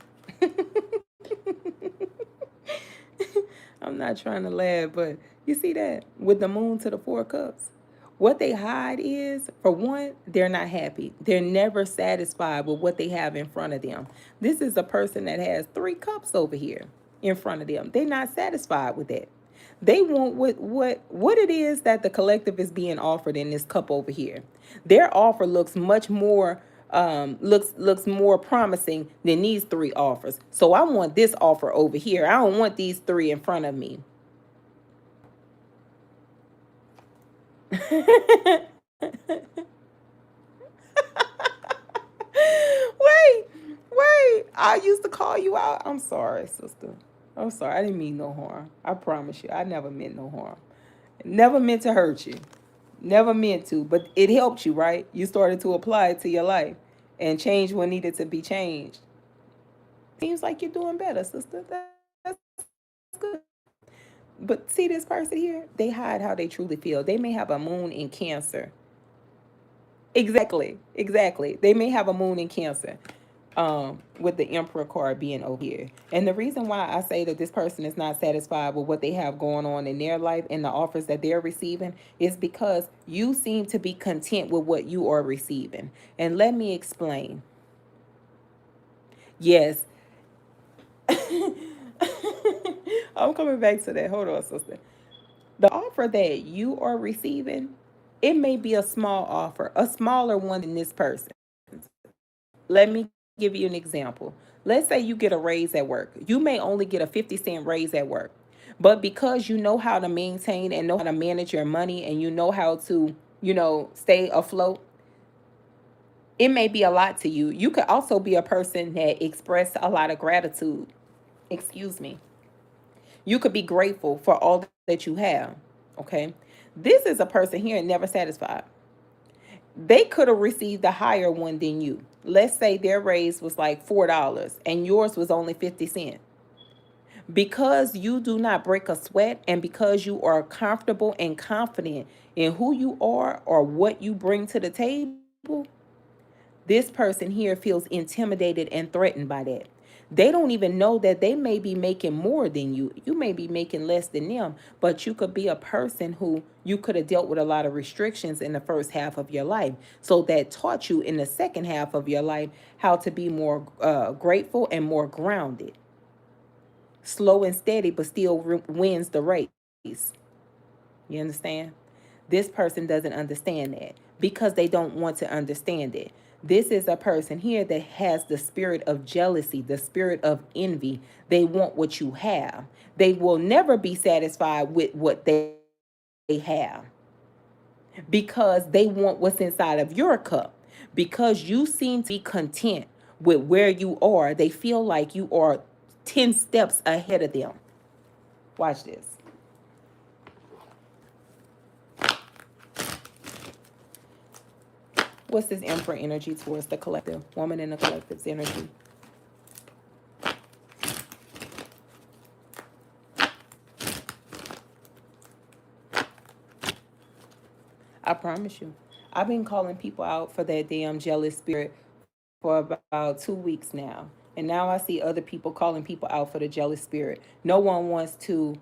I'm not trying to laugh, but you see that? With the moon to the 4 cups. What they hide is, for one, they're not happy. They're never satisfied with what they have in front of them. This is a person that has 3 cups over here in front of them. They're not satisfied with that. They want what it is that the collective is being offered in this cup over here. Their offer looks much more looks more promising than these 3 offers. So I want this offer over here. I don't want these 3 in front of me. Wait. I used to call you out. I'm sorry, sister. I'm sorry. I didn't mean no harm. I promise you. I never meant no harm. Never meant to hurt you. Never meant to. But it helped you, right? You started to apply it to your life and change what needed to be changed. Seems like you're doing better, sister. That's good. But see this person here? They hide how they truly feel. They may have a moon in Cancer. Exactly. They may have a moon in Cancer, with the Emperor card being over here. And the reason why I say that this person is not satisfied with what they have going on in their life and the offers that they're receiving is because you seem to be content with what you are receiving. And let me explain. Yes. I'm coming back to that. Hold on, sister. The offer that you are receiving, it may be a small offer, a smaller one than this person. Let me give you an example. Let's say you get a raise at work. You may only get a 50-cent raise at work. But because you know how to maintain and know how to manage your money, and you know how to, stay afloat, it may be a lot to you. You could also be a person that express a lot of gratitude. Excuse me. You could be grateful for all that you have. Okay. This is a person here never satisfied. They could have received a higher one than you. Let's say their raise was like $4 and yours was only 50 cents. Because you do not break a sweat and because you are comfortable and confident in who you are or what you bring to the table, this person here feels intimidated and threatened by that. They don't even know that they may be making more than you. You may be making less than them, but you could be a person who you could have dealt with a lot of restrictions in the first half of your life. So that taught you in the second half of your life how to be more grateful and more grounded. Slow and steady, but still wins the race. You understand? This person doesn't understand that because they don't want to understand it. This is a person here that has the spirit of jealousy, the spirit of envy. They want what you have. They will never be satisfied with what they have because they want what's inside of your cup. Because you seem to be content with where you are, they feel like you are 10 steps ahead of them. Watch this. What's this Emperor energy towards the collective? Woman in the collective's energy. I promise you. I've been calling people out for that damn jealous spirit for about 2 weeks now. And now I see other people calling people out for the jealous spirit. No one wants to,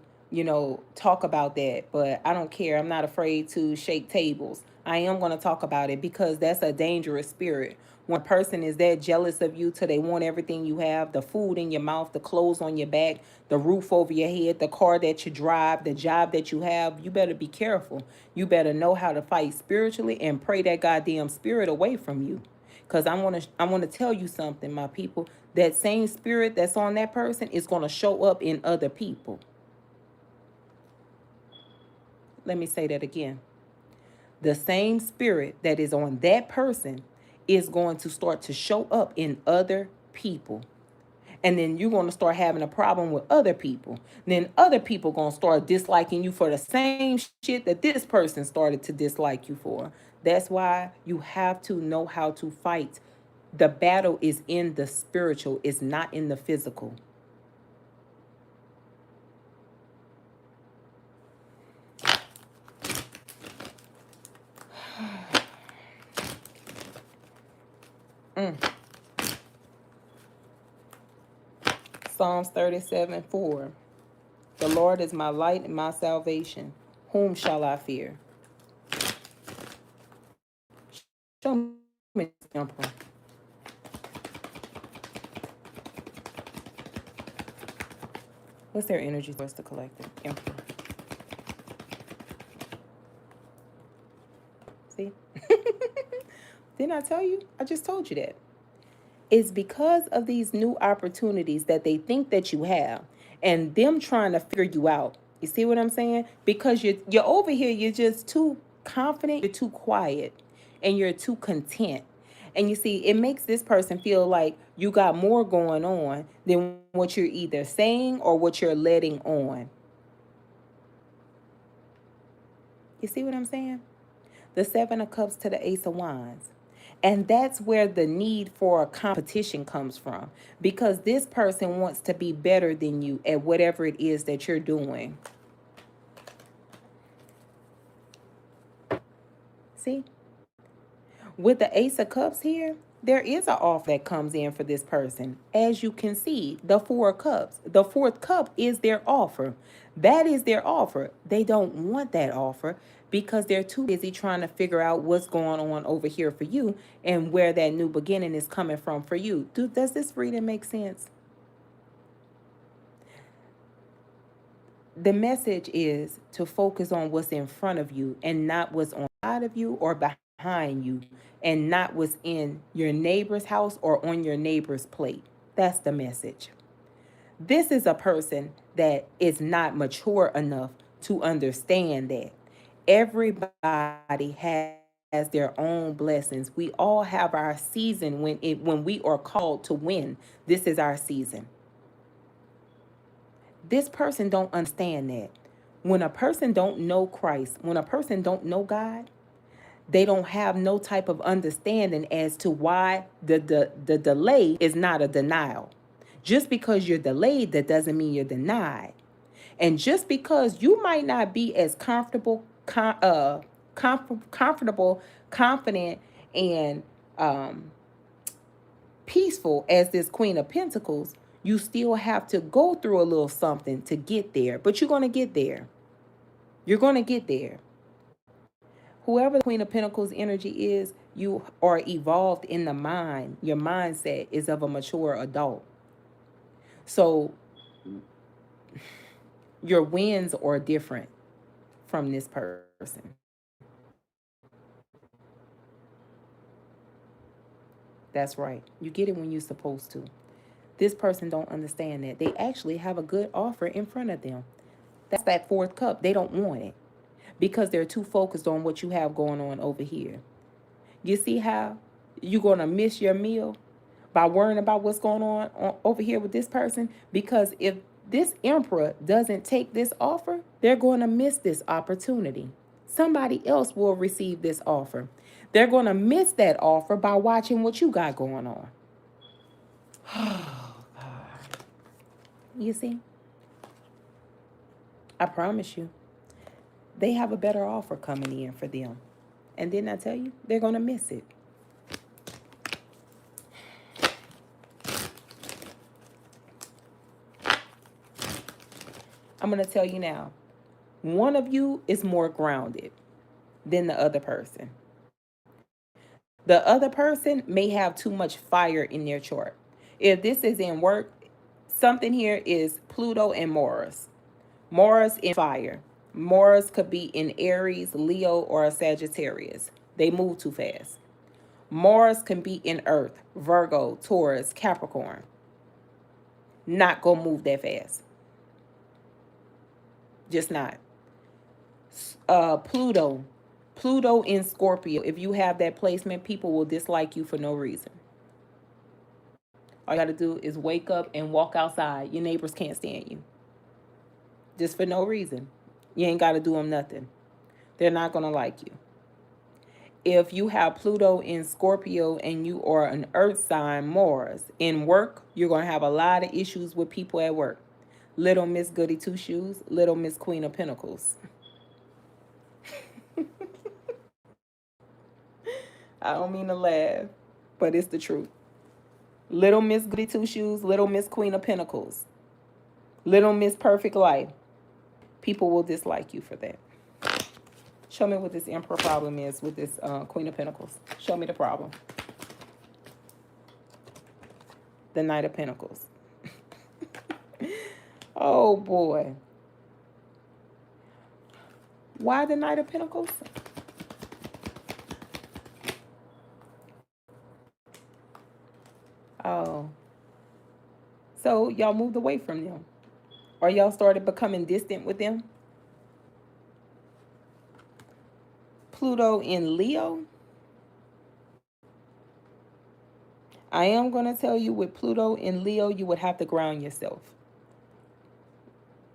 talk about that, but I don't care. I'm not afraid to shake tables. I am going to talk about it because that's a dangerous spirit. When a person is that jealous of you till they want everything you have, the food in your mouth, the clothes on your back, the roof over your head, the car that you drive, the job that you have, you better be careful. You better know how to fight spiritually and pray that goddamn spirit away from you. Because I want to tell you something, my people. That same spirit that's on that person is going to show up in other people. Let me say that again. The same spirit that is on that person is going to start to show up in other people. And then you're going to start having a problem with other people. Then other people going to start disliking you for the same shit that this person started to dislike you for. That's why you have to know how to fight. The battle is in the spiritual, it's not in the physical. Psalms 37:4. The Lord is my light and my salvation. Whom shall I fear? Show me an example. What's their energy towards the collective? Emperor. See? Didn't I tell you? I just told you that. It's because of these new opportunities that they think that you have and them trying to figure you out. You see what I'm saying? Because you're over here, you're just too confident, you're too quiet, and you're too content. And you see, it makes this person feel like you got more going on than what you're either saying or what you're letting on. You see what I'm saying? The Seven of Cups to the Ace of Wands. And that's where the need for a competition comes from. Because this person wants to be better than you at whatever it is that you're doing. See? With the Ace of Cups here, there is an offer that comes in for this person. As you can see, the Four of Cups. The fourth cup is their offer. That is their offer. They don't want that offer because they're too busy trying to figure out what's going on over here for you and where that new beginning is coming from for you. Does this reading make sense? The message is to focus on what's in front of you and not what's on the side of you or behind you, and not what's in your neighbor's house or on your neighbor's plate. That's the message. This is a person that is not mature enough to understand that. Everybody has their own blessings. We all have our season when we are called to win. This is our season. This person don't understand that. When a person don't know Christ, when a person don't know God, they don't have no type of understanding as to why the delay is not a denial. Just because you're delayed, that doesn't mean you're denied. And just because you might not be as comfortable, confident, and peaceful as this Queen of Pentacles, you still have to go through a little something to get there. But you're going to get there. You're going to get there. Whoever the Queen of Pentacles energy is, you are evolved in the mind. Your mindset is of a mature adult. So your wins are different from this person. That's right. You get it when you're supposed to. This person don't understand that. They actually have a good offer in front of them. That's that fourth cup. They don't want it because they're too focused on what you have going on over here. You see how you're going to miss your meal by worrying about what's going on over here with this person? Because if this emperor doesn't take this offer, they're going to miss this opportunity. Somebody else will receive this offer. They're going to miss that offer by watching what you got going on. You see? I promise you, they have a better offer coming in for them. And didn't I tell you? They're going to miss it. I'm going to tell you now. One of you is more grounded than the other person. The other person may have too much fire in their chart. If this is in work, something here is Pluto and Mars. Mars in fire. Mars could be in Aries, Leo, or a Sagittarius. They move too fast. Mars can be in Earth, Virgo, Taurus, Capricorn. Not gonna move that fast. Just not. Pluto in Scorpio. If you have that placement, people will dislike you for no reason. All you got to do is wake up and walk outside. Your neighbors can't stand you. Just for no reason. You ain't got to do them nothing. They're not going to like you. If you have Pluto in Scorpio and you are an earth sign, Mars, in work, you're going to have a lot of issues with people at work. Little Miss Goody Two Shoes, Little Miss Queen of Pentacles. I don't mean to laugh, but it's the truth. Little Miss Goody Two Shoes, Little Miss Queen of Pentacles, Little Miss Perfect Life. People will dislike you for that. Show me what this Emperor problem is with this Queen of Pentacles. Show me the problem. The Knight of Pentacles. Oh, boy. Why the Knight of Pentacles? Oh. So y'all moved away from them. Or y'all started becoming distant with them. Pluto in Leo. I am going to tell you with Pluto in Leo, you would have to ground yourself.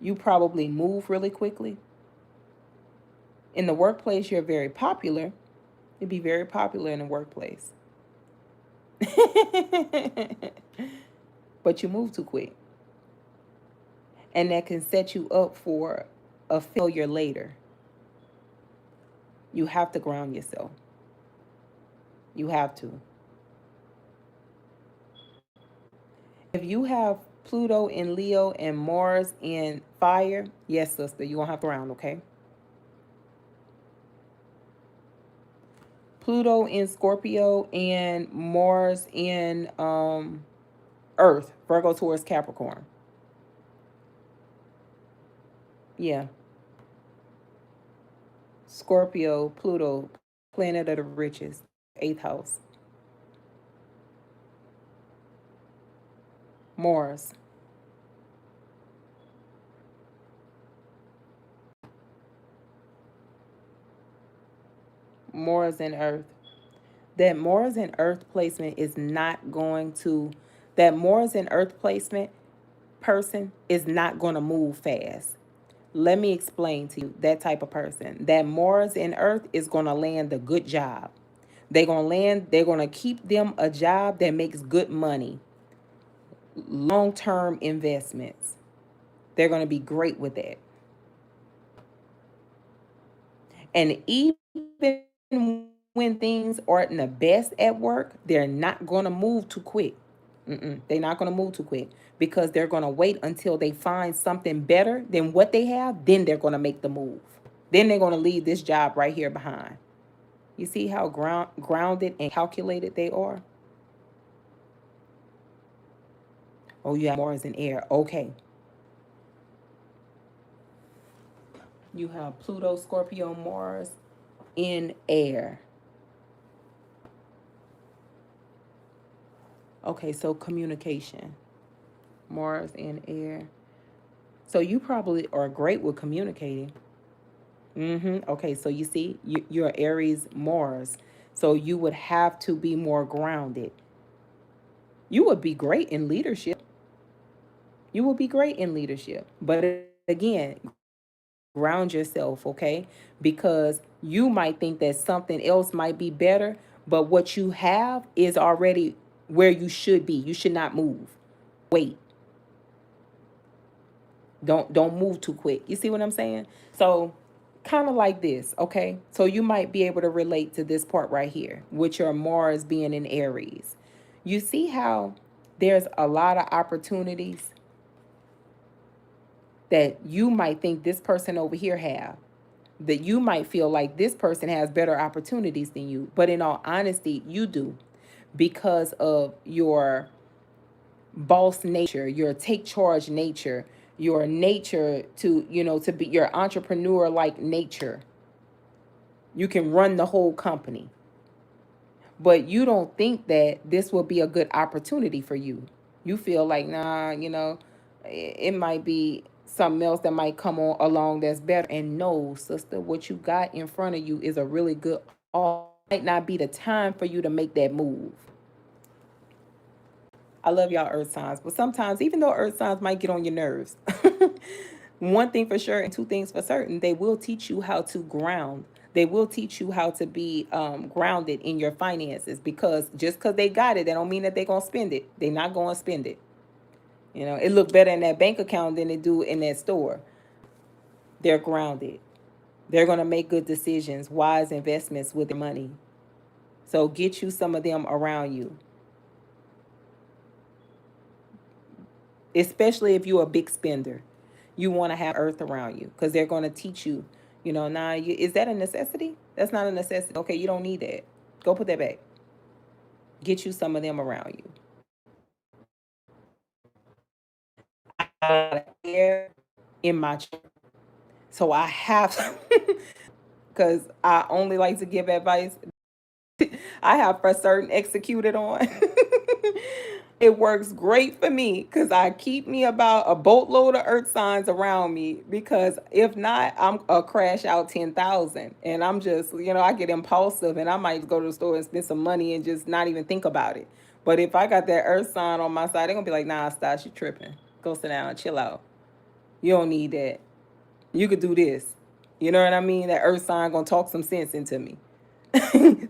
You probably move really quickly. In the workplace, you're very popular. You'd be very popular in the workplace. But you move too quick. And that can set you up for a failure later. You have to ground yourself. You have to. If you have Pluto in Leo and Mars in fire, yes, sister, you're going to have to ground, okay? Pluto in Scorpio and Mars in Earth, Virgo, Taurus, Capricorn. Yeah. Scorpio, Pluto, planet of the riches, 8th house. Mars. Mars and Earth. That Mars and Earth placement is not going to, that Mars and Earth placement person is not going to move fast. Let me explain to you that type of person. That Mars and Earth is going to land a good job. They're going to keep them a job that makes good money. long-term investments. They're going to be great with that. And even when things aren't the best at work, they're not going to move too quick. They're not going to move too quick because they're going to wait until they find something better than what they have. Then they're going to make the move. Then they're going to leave this job right here behind. You see how grounded and calculated they are? Oh, you have Mars in air. Okay. You have Pluto, Scorpio, Mars in air. Okay, so communication. Mars in air. So you probably are great with communicating. Okay, so you see, you're Aries Mars. So you would have to be more grounded. You would be great in leadership. You will be great in leadership. But again, ground yourself, okay? Because you might think that something else might be better, but what you have is already where you should be. You should not move. Wait. Don't move too quick. You see what I'm saying? So kind of like this, okay? So you might be able to relate to this part right here, with your Mars being in Aries. You see how there's a lot of opportunities that you might think this person over here have, that you might feel like this person has better opportunities than you, but in all honesty, you do, because of your boss nature, your take charge nature, your nature to, to be your entrepreneur like nature. You can run the whole company, but you don't think that this will be a good opportunity for you. You feel like, nah, it might be something else that might come on along that's better. And no, sister, what you got in front of you is a really good offer. Might not be the time for you to make that move. I love y'all earth signs, but sometimes, even though earth signs might get on your nerves, one thing for sure and two things for certain, they will teach you how to ground. They will teach you how to be grounded in your finances, because just because they got it, that don't mean that they're going to spend it. They're not going to spend it. It look better in that bank account than it do in that store. They're grounded. They're going to make good decisions, wise investments with their money. So get you some of them around you. Especially if you're a big spender. You want to have earth around you, because they're going to teach you, is that a necessity? That's not a necessity. Okay, you don't need that. Go put that back. Get you some of them around you. Air in my chart. So I have, because I only like to give advice I have for certain executed on. It works great for me because I keep me about a boatload of earth signs around me, because if not, I'm a crash out 10,000, and I'm just, I get impulsive and I might go to the store and spend some money and just not even think about it. But if I got that earth sign on my side, they're gonna be like, nah, stop, you tripping. Go sit down, chill out. You don't need that. You could do this. You know what I mean? That earth sign gonna talk some sense into me.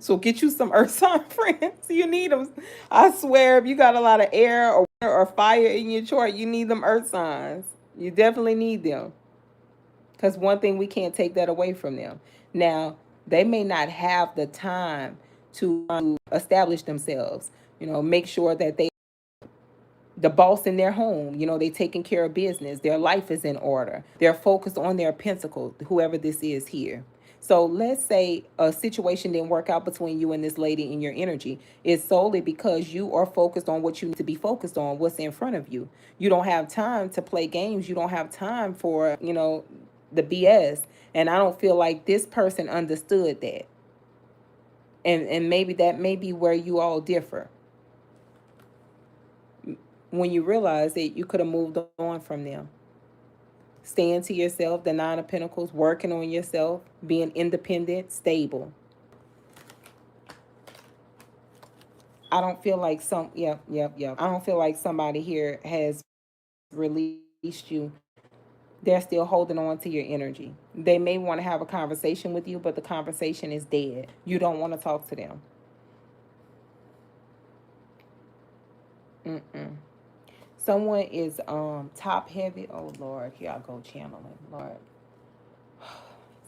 So get you some earth sign friends. You need them. I swear, if you got a lot of air or fire in your chart, you need them earth signs. You definitely need them. Because one thing, we can't take that away from them. Now, they may not have the time to establish themselves. Make sure that they the boss in their home, they taking care of business. Their life is in order. They're focused on their pentacle, whoever this is here. So let's say a situation didn't work out between you and this lady in your energy. It's solely because you are focused on what you need to be focused on, what's in front of you. You don't have time to play games. You don't have time for, the BS. And I don't feel like this person understood that. And maybe that may be where you all differ. When you realize that you could have moved on from them. Staying to yourself, the Nine of Pentacles, working on yourself, being independent, stable. I don't feel like I don't feel like somebody here has released you. They're still holding on to your energy. They may want to have a conversation with you, but the conversation is dead. You don't want to talk to them. Someone is top heavy. Oh Lord, here I go channeling. Lord.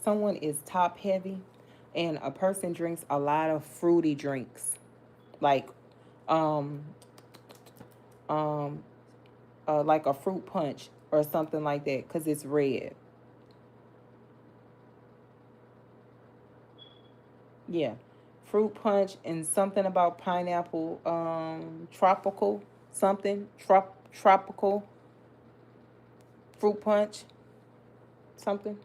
Someone is top heavy and a person drinks a lot of fruity drinks. Like um um like a fruit punch or something like that cuz it's red. Yeah. Fruit punch and something about pineapple tropical something tropical fruit punch something.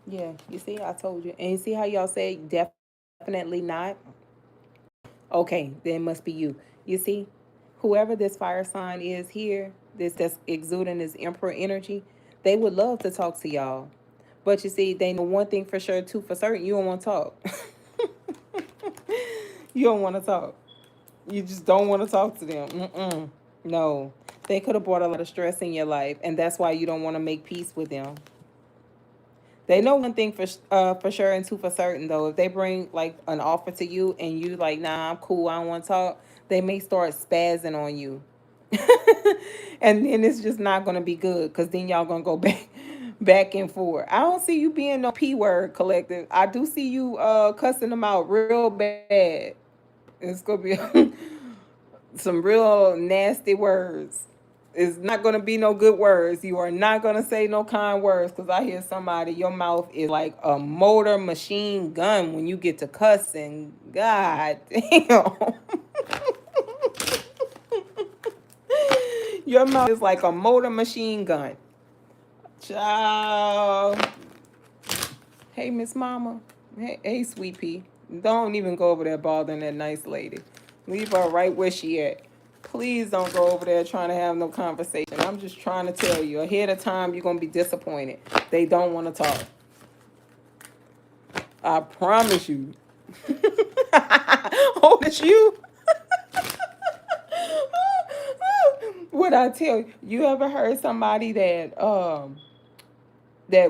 Yeah, you see, I told you. And you see how y'all say definitely not? Okay, then it must be you. You see, whoever this fire sign is here, this that's exuding this emperor energy, they would love to talk to y'all. But you see, they know one thing for sure, two for certain, you don't want to talk. You don't want to talk. You just don't want to talk to them. Mm-mm. No. They could have brought a lot of stress in your life, and that's why you don't want to make peace with them. They know one thing for sure and two for certain though. If they bring like an offer to you and you like, nah, I'm cool, I don't want to talk, they may start spazzing on you. And then it's just not gonna be good because then y'all gonna go back and forth. I don't see you being no P word collective. I do see you cussing them out real bad. It's gonna be some real nasty words. It's not gonna be no good words. You are not gonna say no kind words because I hear somebody, your mouth is like a motor machine gun when you get to cussing. God damn. Your mouth is like a motor machine gun. Ciao. Hey, Miss Mama. Hey, Sweet Pea. Don't even go over there bothering that nice lady. Leave her right where she at. Please don't go over there trying to have no conversation. I'm just trying to tell you ahead of time you're going to be disappointed. They don't want to talk. I promise you. Oh, it's you? What I tell you? You ever heard somebody that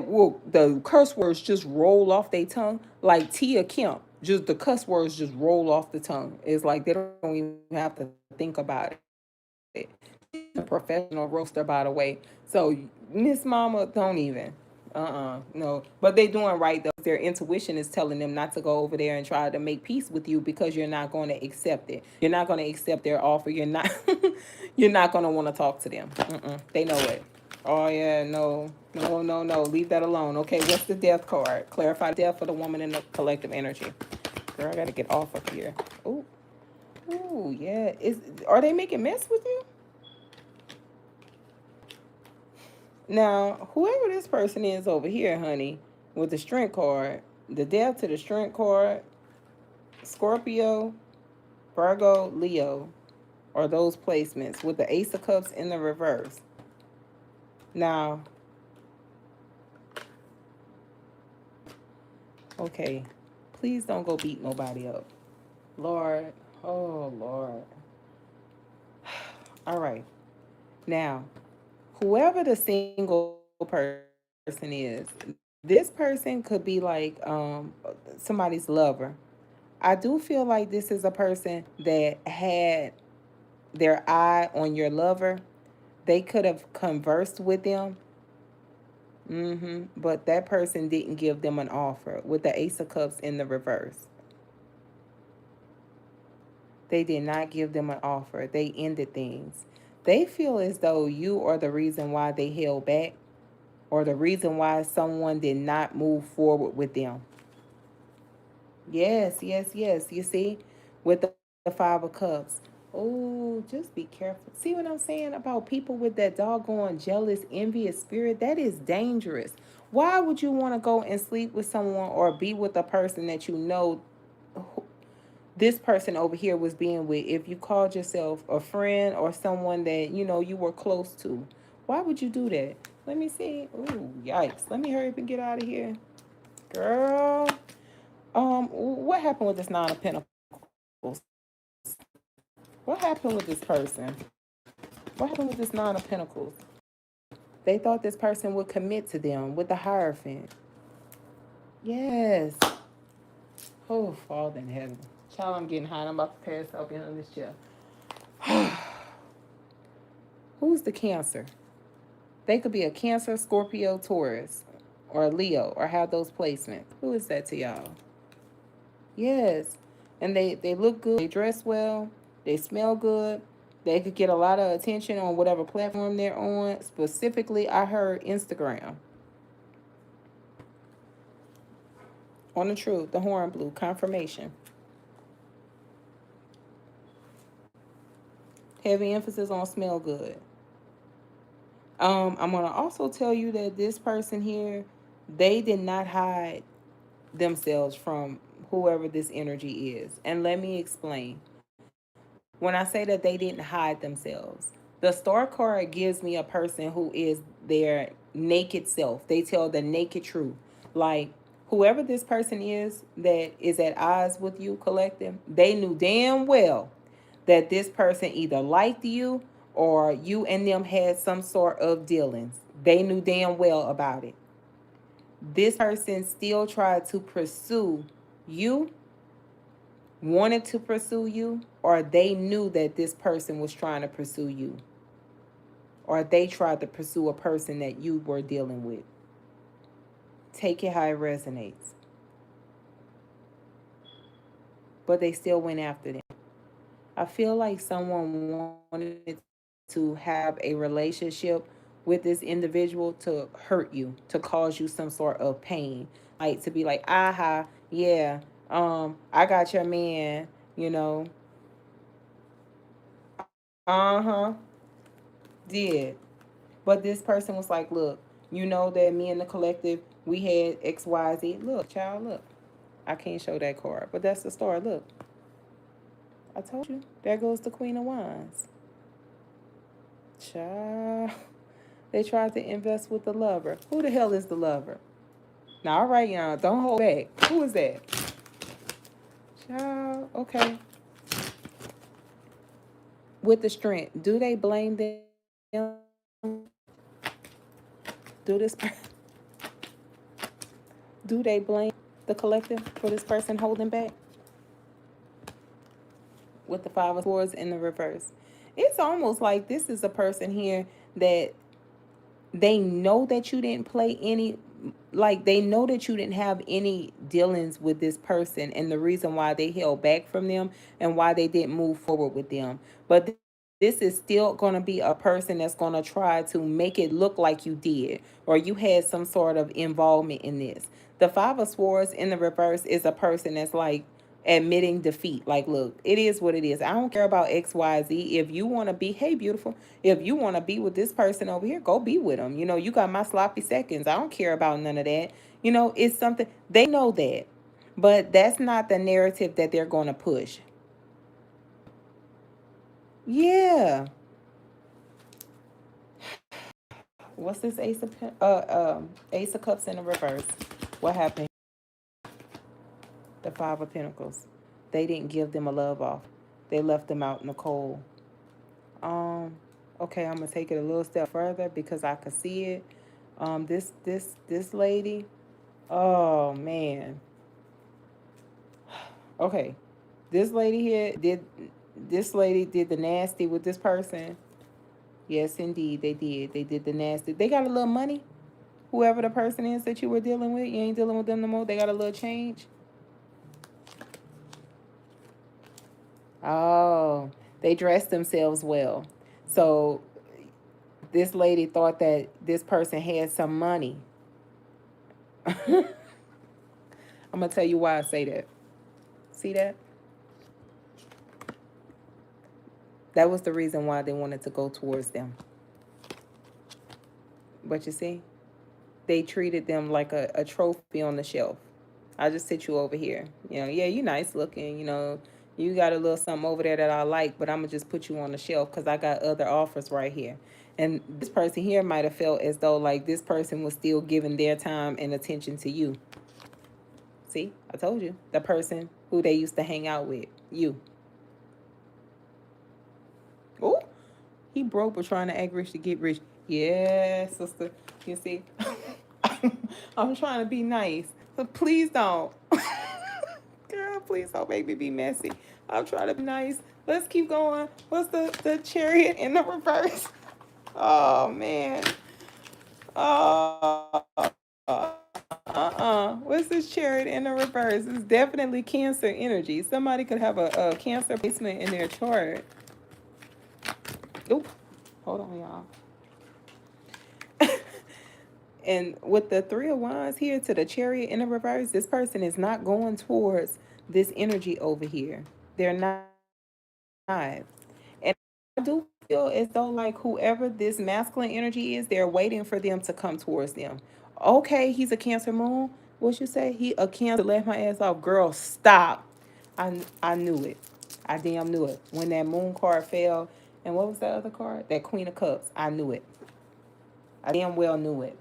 will the curse words just roll off their tongue like Tia Kemp? Just the cuss words just roll off the tongue. It's like they don't even have to think about it. She's a professional roaster, by the way. So Miss Mama, don't even. No. But they doing right though. Their intuition is telling them not to go over there and try to make peace with you because you're not going to accept it. You're not going to accept their offer. You're not. You're not going to want to talk to them. They know it. Oh yeah, no, no, no, no. Leave that alone. Okay, what's the death card? Clarify death for the woman in the collective energy. Girl, I gotta get off of here. Ooh, ooh, yeah. Are they making mess with you? Now, whoever this person is over here, honey, with the strength card, the death to the strength card, Scorpio, Virgo, Leo, are those placements with the Ace of Cups in the reverse. Now, okay, please don't go beat nobody up. Lord, oh Lord. All right. Now, whoever the single person is, this person could be like somebody's lover. I do feel like this is a person that had their eye on your lover. They could have conversed with them. But that person didn't give them an offer with the Ace of Cups in the reverse. They did not give them an offer. They ended things. They feel as though you are the reason why they held back or the reason why someone did not move forward with them. Yes, yes, yes. You see, with the Five of Cups. Oh, just be careful. See what I'm saying about people with that doggone jealous, envious spirit? That is dangerous. Why would you want to go and sleep with someone or be with a person that you know this person over here was being with if you called yourself a friend or someone that you know you were close to? Why would you do that? Let me see. Ooh, yikes. Let me hurry up and get out of here. Girl. What happened with this Nine of Pentacles? What happened with this person? What happened with this Nine of Pentacles? They thought this person would commit to them with the Hierophant. Yes. Oh, Father in heaven. Child, I'm getting hot. I'm about to pass out behind this chair. Who's the Cancer? They could be a Cancer, Scorpio, Taurus, or a Leo, or have those placements. Who is that to y'all? Yes. And they look good. They dress well. They smell good. They could get a lot of attention on whatever platform they're on. Specifically, I heard Instagram. On the truth, the horn blue, confirmation. Heavy emphasis on smell good. I'm gonna also tell you that this person here, they did not hide themselves from whoever this energy is. And let me explain. When I say that they didn't hide themselves, the star card gives me a person who is their naked self. They tell the naked truth. Like, whoever this person is that is at odds with you, collective, they knew damn well that this person either liked you or you and them had some sort of dealings. They knew damn well about it. This person still tried to pursue you, wanted to pursue you, or they knew that this person was trying to pursue you, or they tried to pursue a person that you were dealing with. Take it how it resonates. But they still went after them. I feel like someone wanted to have a relationship with this individual to hurt you, to cause you some sort of pain. Like to be like, aha, yeah, I got your man, you know. Uh-huh. Did. But this person was like, look, you know that me and the collective, we had XYZ. Look, child, look. I can't show that card, but that's the story. Look. I told you. There goes the Queen of Wands. Child. They tried to invest with the lover. Who the hell is the lover? Now, all right, y'all. Don't hold back. Who is that? Child. Okay. With the strength. Do they blame them? Do this? Do they blame the collective for this person holding back? With the Five of Swords in the reverse. It's almost like this is a person here that they know that you didn't play any, like they know that you didn't have any dealings with this person and the reason why they held back from them and why they didn't move forward with them. But this is still going to be a person that's going to try to make it look like you did or you had some sort of involvement in this. The Five of Swords in the reverse is a person that's like admitting defeat. Like, look, it is what it is. I don't care about XYZ. If you want to be, hey, beautiful, if you want to be with this person over here, go be with them. You know, you got my sloppy seconds. I don't care about none of that. You know, it's something, they know that. But that's not the narrative that they're going to push. Yeah. What's this Ace of Cups in the reverse? What happened? The Five of Pentacles. They didn't give them a love off. They left them out in the cold. Okay, I'm gonna take it a little step further because I could see it. This lady. Oh man. Okay, this lady here did. This lady did the nasty with this person. Yes, indeed, they did. They did the nasty. They got a little money. Whoever the person is that you were dealing with, you ain't dealing with them no more. They got a little change. Oh, they dressed themselves well. So this lady thought that this person had some money. I'm going to tell you why I say that. See that? That was the reason why they wanted to go towards them. But you see, they treated them like a trophy on the shelf. I just sit you over here. You know, yeah, you nice looking, you know, you got a little something over there that I like, but I'm going to just put you on the shelf because I got other offers right here. And this person here might have felt as though like this person was still giving their time and attention to you. See, I told you. The person who they used to hang out with. You. Oh, he broke but trying to act rich to get rich. Yeah, sister. You see, I'm trying to be nice, but please don't. Girl, Please don't make me be messy. I'll try to be nice. Let's keep going. What's the Chariot in the reverse? Oh, man. Oh, what's this Chariot in the reverse? It's definitely Cancer energy. Somebody could have a Cancer placement in their chart. Oop. Hold on, y'all. And with the Three of Wands here to the Chariot in the reverse, this person is not going towards this energy over here. They're not. And I do feel as though, like, whoever this masculine energy is, they're waiting for them to come towards them. Okay, he's a Cancer moon. What you say? He a Cancer, left my ass off. Girl, stop. I knew it. I damn knew it. When that moon card fell, and what was that other card? That Queen of Cups. I knew it. I damn well knew it.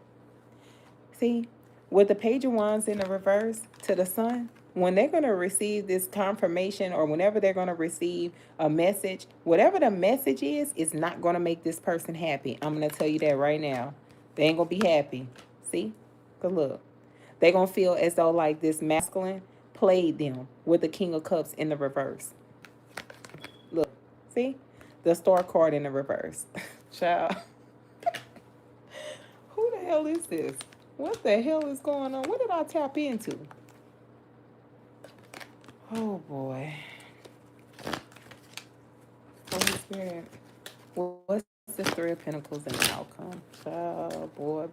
See, with the Page of Wands in the reverse to the Sun, when they're going to receive this confirmation, or whenever they're going to receive a message, whatever the message is not going to make this person happy. I'm going to tell you that right now. They ain't going to be happy. See? Because look, they're going to feel as though like this masculine played them with the King of Cups in the reverse. Look, see? The Star card in the reverse. Child. Who the hell is this? What the hell is going on? What did I tap into? Oh, boy. Holy Spirit. What's the Three of Pentacles and the outcome? Oh, boy.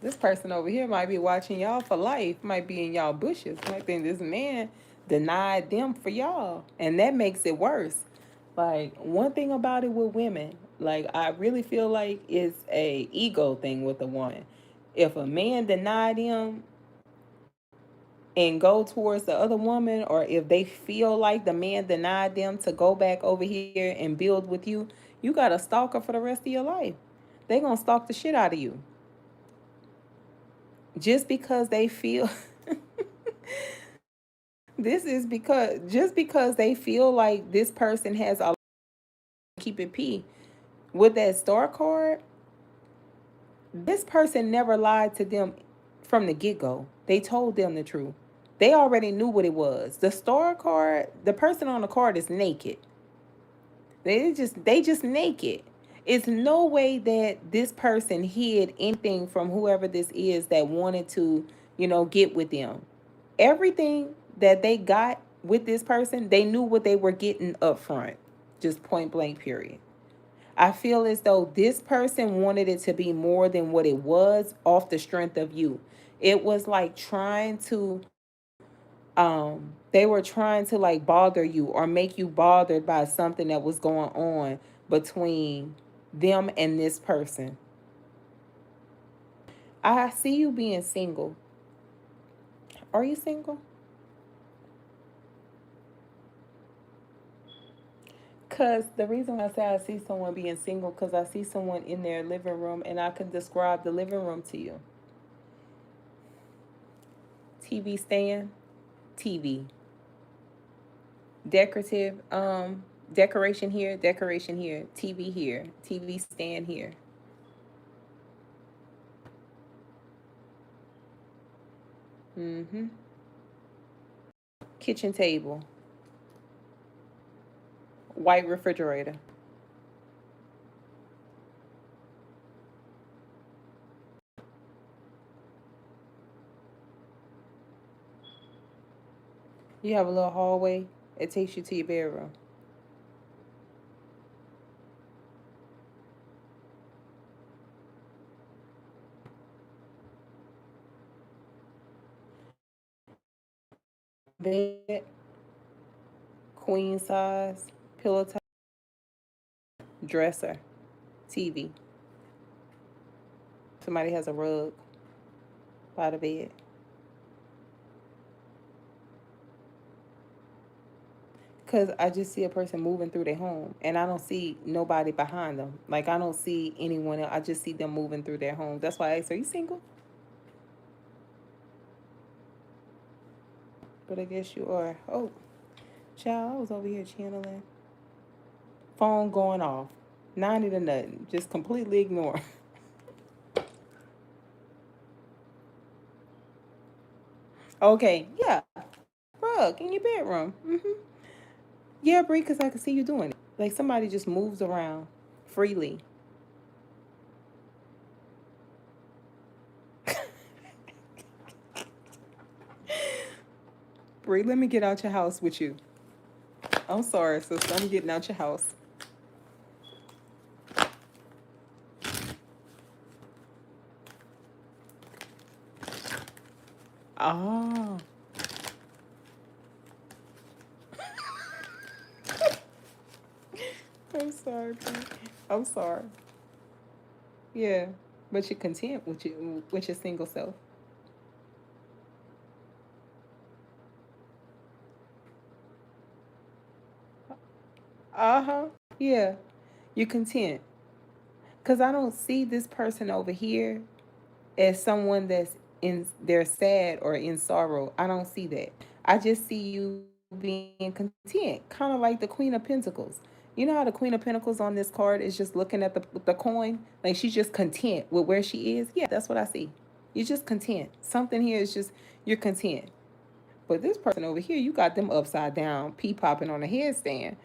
This person over here might be watching y'all for life. Might be in y'all bushes. Might think this man denied them for y'all. And that makes it worse. Like, one thing about it with women, like, I really feel like it's a ego thing with a woman. If a man denied him and go towards the other woman, or if they feel like the man denied them to go back over here and build with you, you got a stalker for the rest of your life. They gonna stalk the shit out of you. Just because they feel this is because just because they feel like this person has a keep it P. With that Star card, this person never lied to them from the get-go. They told them the truth. They already knew what it was. The Star card, the person on the card is naked. They just naked. It's no way that this person hid anything from whoever this is that wanted to, get with them. Everything that they got with this person, they knew what they were getting up front. Just point blank, period. I feel as though this person wanted it to be more than what it was off the strength of you. It was like trying to they were trying to like bother you or make you bothered by something that was going on between them and this person. I see you being single. Are you single? Because the reason why I say I see someone being single, because I see someone in their living room and I can describe the living room to you. TV stand, TV. Decorative, decoration here, TV here, TV stand here. Mm-hmm. Kitchen table. White refrigerator. You have a little hallway. It takes you to your bedroom. Bed, queen size, pillow top, dresser, TV. Somebody has a rug by the bed. Because I just see a person moving through their home and I don't see nobody behind them. Like, I don't see anyone else. I just see them moving through their home. That's why I asked, are you single? But I guess you are. Oh, child, I was over here channeling. Phone going off. 90 to nothing. Just completely ignore. Okay, yeah, rug in your bedroom. Yeah, Bree, because I can see you doing it. Like somebody just moves around freely. Bree, let me get out your house with you. I'm sorry, sister. I'm getting out your house. Oh. I'm sorry, Bree. I'm sorry. Yeah. But you're content with your single self. Uh-huh. Yeah. You're content. Because I don't see this person over here as someone that's in they're sad or in sorrow. I don't see that. I just see you being content, kind of like the Queen of Pentacles. You know how the Queen of Pentacles on this card is just looking at the coin, like she's just content with where she is. Yeah, that's what I see. You're just content. Something here is just you're content. But this person over here, you got them upside down, pee popping on a headstand.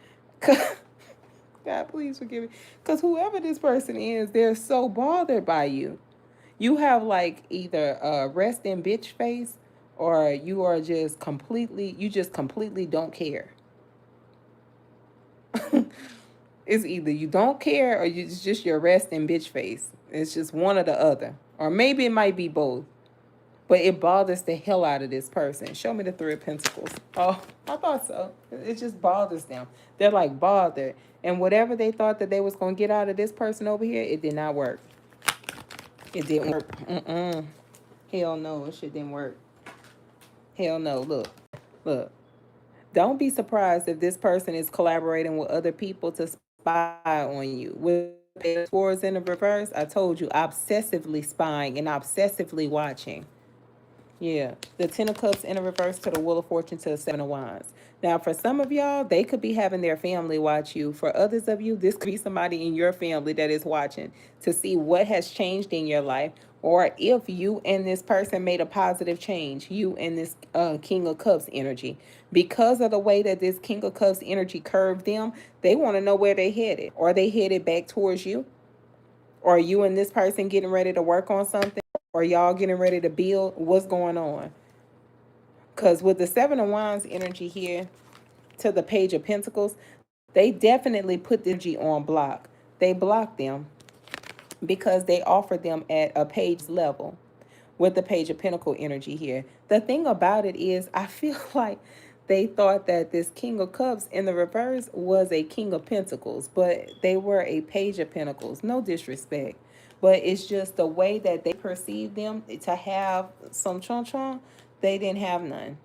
God, please forgive me. Because whoever this person is, they're so bothered by you. You have like either a resting bitch face or you are just completely, you just completely don't care. It's either you don't care or it's just your resting bitch face. It's just one or the other. Or maybe it might be both. But it bothers the hell out of this person. Show me the Three of Pentacles. Oh, I thought so. It just bothers them. They're like bothered. And whatever they thought that they was going to get out of this person over here, it did not work. It didn't work. Hell no, it shit didn't work. Hell no. Look. Don't be surprised if this person is collaborating with other people to spy on you. With the swords in the reverse, I told you, obsessively spying and obsessively watching. Yeah, the Ten of Cups in a reverse to the Wheel of Fortune to the Seven of Wands. Now, for some of y'all, they could be having their family watch you. For others of you, this could be somebody in your family that is watching to see what has changed in your life, or if you and this person made a positive change, you and this King of Cups energy. Because of the way that this King of Cups energy curved them, they want to know where they headed. Are they headed back towards you? Or are you and this person getting ready to work on something? Or y'all getting ready to build? What's going on? Because with the Seven of Wands energy here to the Page of Pentacles, they definitely put the energy on block. They blocked them because they offered them at a page level with the Page of Pentacle energy here. The thing about it is, I feel like they thought that this King of Cups in the reverse was a King of Pentacles, but they were a Page of Pentacles. No disrespect, but it's just the way that they perceived them to have some chon. They didn't have none.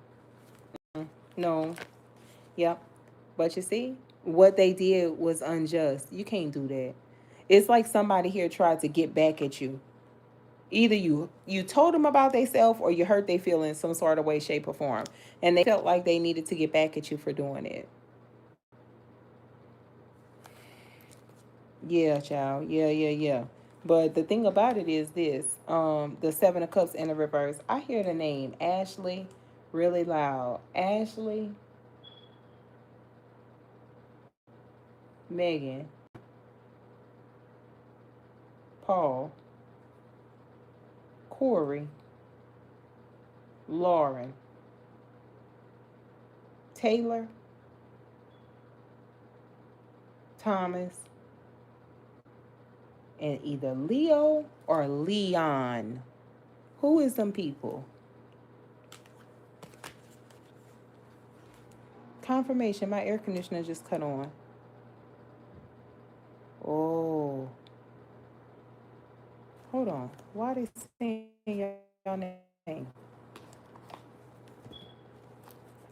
No. Yep. But you see, what they did was unjust. You can't do that. It's like somebody here tried to get back at you. Either you told them about themselves or you hurt their feelings some sort of way, shape, or form. And they felt like they needed to get back at you for doing it. Yeah, child. Yeah. But the thing about it is this. The Seven of Cups in the reverse. I hear the name Ashley really loud. Ashley, Megan, Paul, Corey, Lauren, Taylor, Thomas, and either Leo or Leon. Who is them people? Confirmation, my air conditioner just cut on. Oh. Hold on. Why are they saying your name?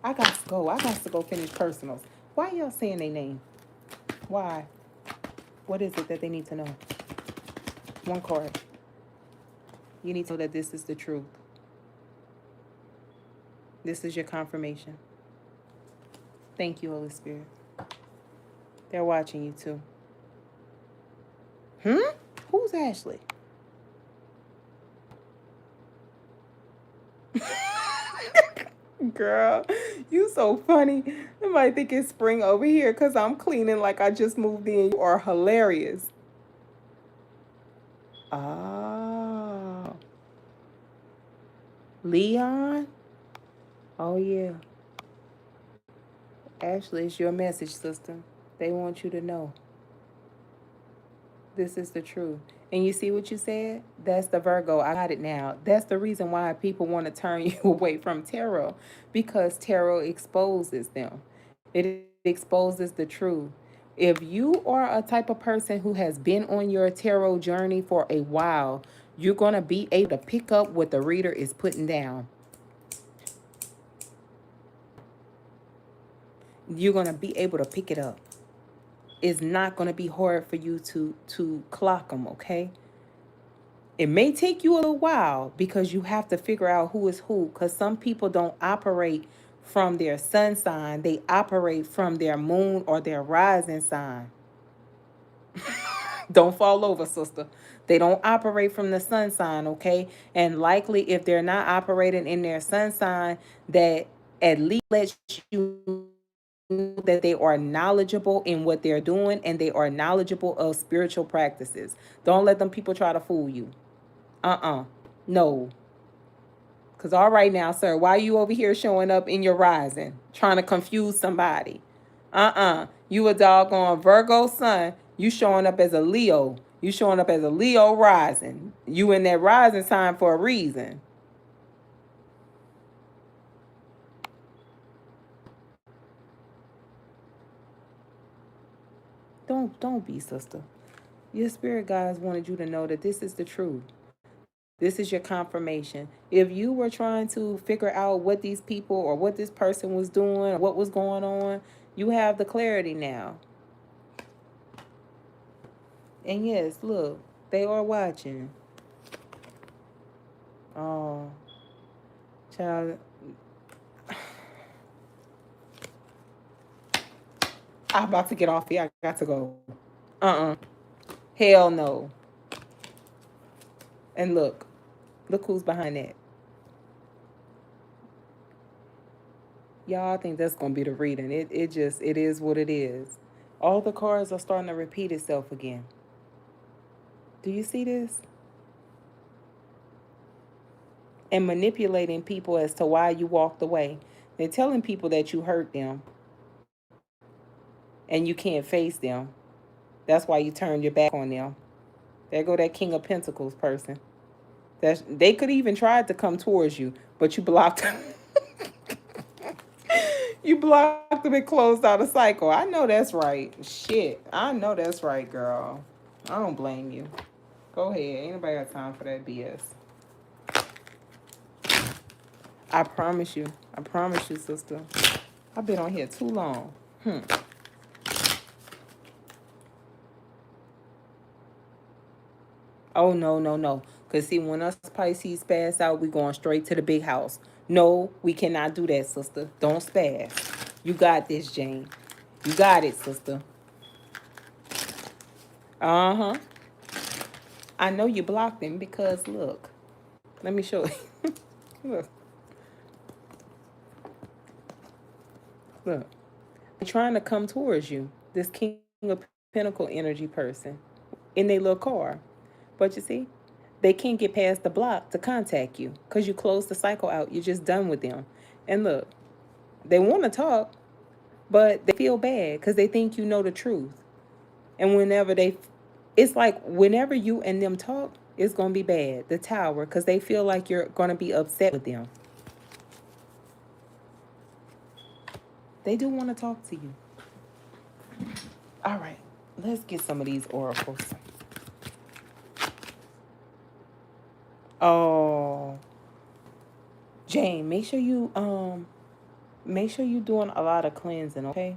I got to go. I got to go finish personals. Why y'all saying their name? Why? What is it that they need to know? One card. You need to know that this is the truth. This is your confirmation. Thank you, Holy Spirit. They're watching you too. Who's Ashley? Girl, you so funny. I might think it's spring over here because I'm cleaning like I just moved in. You are hilarious. Oh, Leon? Oh, yeah. Ashley, it's your message, sister. They want you to know this is the truth. And you see what you said? That's the Virgo. I got it now. That's the reason why people want to turn you away from tarot, because tarot exposes them. It exposes the truth. If you are a type of person who has been on your tarot journey for a while, you're going to be able to pick up what the reader is putting down. You're going to be able to pick it up. It's not going to be hard for you to clock them, okay? It may take you a little while because you have to figure out who is who, because some people don't operate from their sun sign. They operate from their moon or their rising sign. Don't fall over, sister. They don't operate from the sun sign, okay? And likely if they're not operating in their sun sign, that at least lets you know that they are knowledgeable in what they're doing and they are knowledgeable of spiritual practices. Don't let them people try to fool you. No. Because all right now, sir, why are you over here showing up in your rising, trying to confuse somebody? You a doggone Virgo sun. You showing up as a Leo. You showing up as a Leo rising. You in that rising sign for a reason. Don't be, sister. Your spirit guides wanted you to know that this is the truth. This is your confirmation. If you were trying to figure out what these people or what this person was doing or what was going on, you have the clarity now. And yes, look, they are watching. Oh, child. I'm about to get off here. I got to go. Hell no. And look who's behind that. Y'all think that's gonna be the reading. It is what it is. All the cards are starting to repeat itself again. Do you see this? And manipulating people as to why you walked away. They're telling people that you hurt them and you can't face them. That's why you turned your back on them. There go that King of Pentacles person. They could even try to come towards you, but you blocked them. You blocked them and closed out a cycle. I know that's right. Shit. I know that's right, girl. I don't blame you. Go ahead. Ain't nobody got time for that BS. I promise you. I promise you, sister. I've been on here too long. Oh, no, no, no. Because, see, when us Pisces pass out, we going straight to the big house. No, we cannot do that, sister. Don't spaz. You got this, Jane. You got it, sister. Uh-huh. I know you blocked him because, look. Let me show you. Look. Look. They're trying to come towards you. This King of Pentacle energy person in their little car. But you see, they can't get past the block to contact you because you closed the cycle out. You're just done with them. And look, they want to talk, but they feel bad because they think you know the truth. And it's like whenever you and them talk, it's going to be bad. The Tower, because they feel like you're going to be upset with them. They do want to talk to you. All right, let's get some of these oracles. Oh, Jane, make sure you doing a lot of cleansing, okay?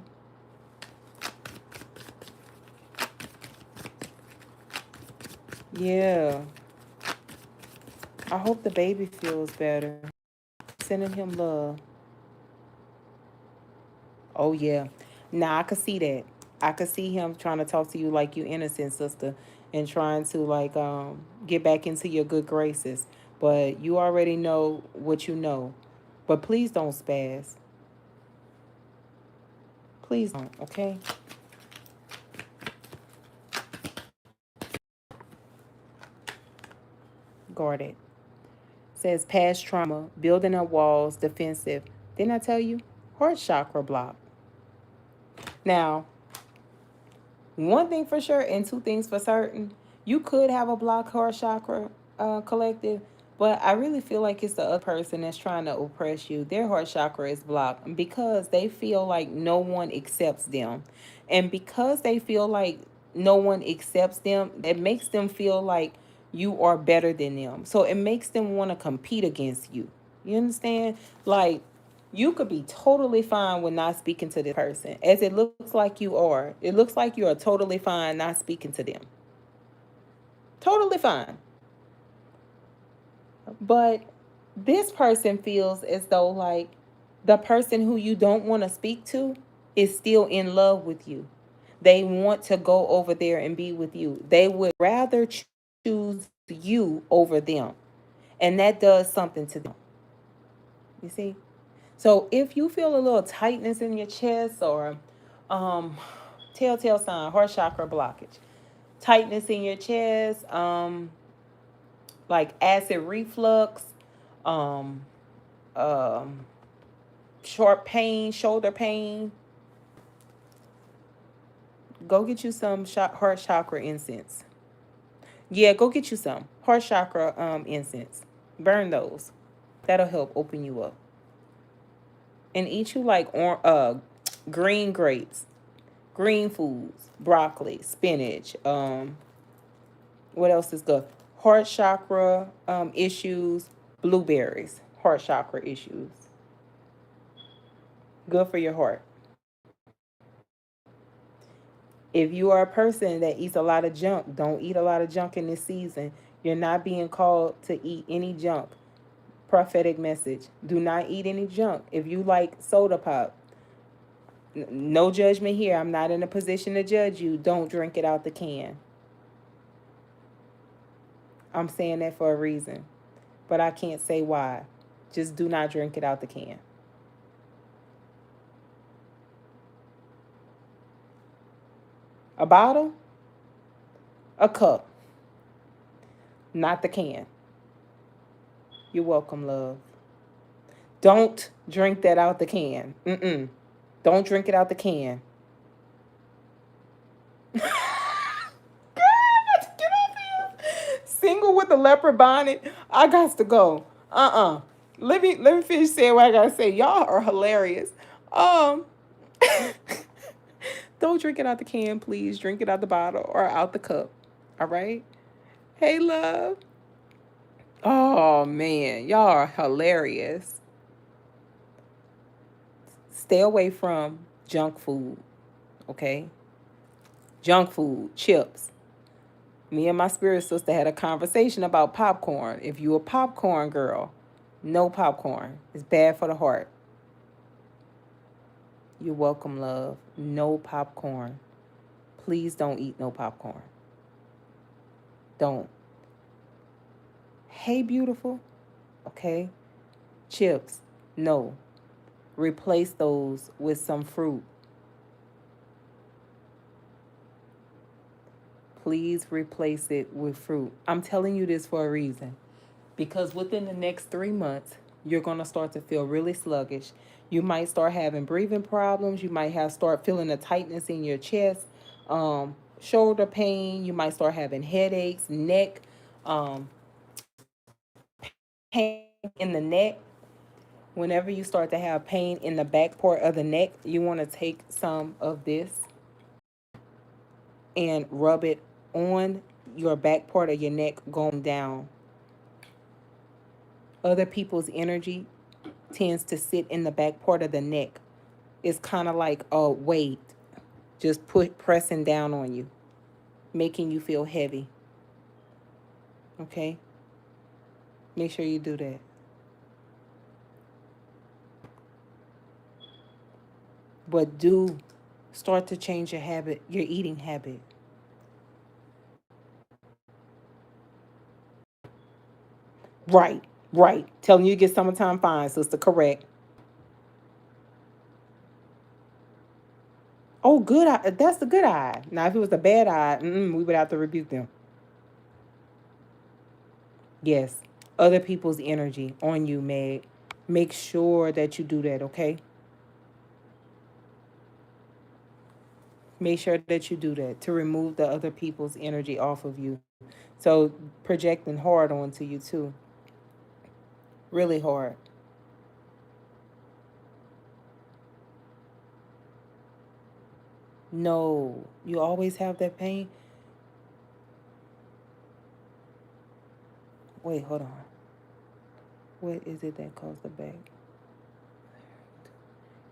Yeah. I hope the baby feels better. Sending him love. Oh yeah. Now I could see that. I could see him trying to talk to you like you innocent, sister, and trying to like get back into your good graces. But you already know what you know. But please don't spaz. Please don't, okay? Guarded. Says past trauma, building up walls, defensive. Didn't I tell you? Heart chakra block. Now, one thing for sure and two things for certain, you could have a blocked heart chakra collective, but I really feel like it's the other person that's trying to oppress you. Their heart chakra is blocked because they feel like no one accepts them. And because they feel like no one accepts them, it makes them feel like you are better than them. So it makes them want to compete against you. You understand? Like, you could be totally fine with not speaking to this person, as it looks like you are. It looks like you are totally fine not speaking to them. Totally fine. But this person feels as though like the person who you don't want to speak to is still in love with you. They want to go over there and be with you. They would rather choose you over them. And that does something to them. You see? So if you feel a little tightness in your chest or telltale sign, heart chakra blockage, tightness in your chest, like acid reflux, um, um, short pain, shoulder pain, go get you some heart chakra incense. Yeah, go get you some heart chakra incense. Burn those. That'll help open you up. And eat you like green grapes, green foods, broccoli, spinach. What else is good? Heart chakra issues, blueberries. Heart chakra issues. Good for your heart. If you are a person that eats a lot of junk, don't eat a lot of junk in this season. You're not being called to eat any junk. Prophetic message. Do not eat any junk. If you like soda pop, no judgment here. I'm not in a position to judge you. Don't drink it out the can. I'm saying that for a reason, but I can't say why. Just do not drink it out the can. A bottle, a cup, not the can. You're welcome, love. Don't drink that out the can. Don't drink it out the can. Get off here. Single with a leopard bonnet. I got to go. Let me finish saying what I gotta say. Y'all are hilarious. Um, don't drink it out the can, please. Drink it out the bottle or out the cup. All right. Hey, love. Oh man, y'all are hilarious. Stay away from junk food. Okay. Junk food, chips. Me and my spirit sister had a conversation about popcorn. If you a popcorn girl, no popcorn. It's bad for the heart. You're welcome, love. No popcorn. Please don't eat no popcorn. Don't. Hey, beautiful. Okay. Chips. No. Replace those with some fruit. Please replace it with fruit. I'm telling you this for a reason. Because within the next 3 months, you're going to start to feel really sluggish. You might start having breathing problems. You might start feeling a tightness in your chest, shoulder pain. You might start having headaches, neck, um, pain in the neck. Whenever you start to have pain in the back part of the neck, you want to take some of this and rub it on your back part of your neck going down. Other people's energy tends to sit in the back part of the neck. It's kind of like a weight just pressing down on you, making you feel heavy. Okay? Make sure you do that. But do start to change your eating habit. Right. Right. Telling you to get summertime fine, sister. Correct. Oh, good eye. That's the good eye. Now, if it was a bad eye, we would have to rebuke them. Yes. Other people's energy on you, Meg. Make sure that you do that, okay? Make sure that you do that to remove the other people's energy off of you. So projecting hard onto you too. Really hard. No, you always have that pain. Wait, hold on. What is it that caused the back?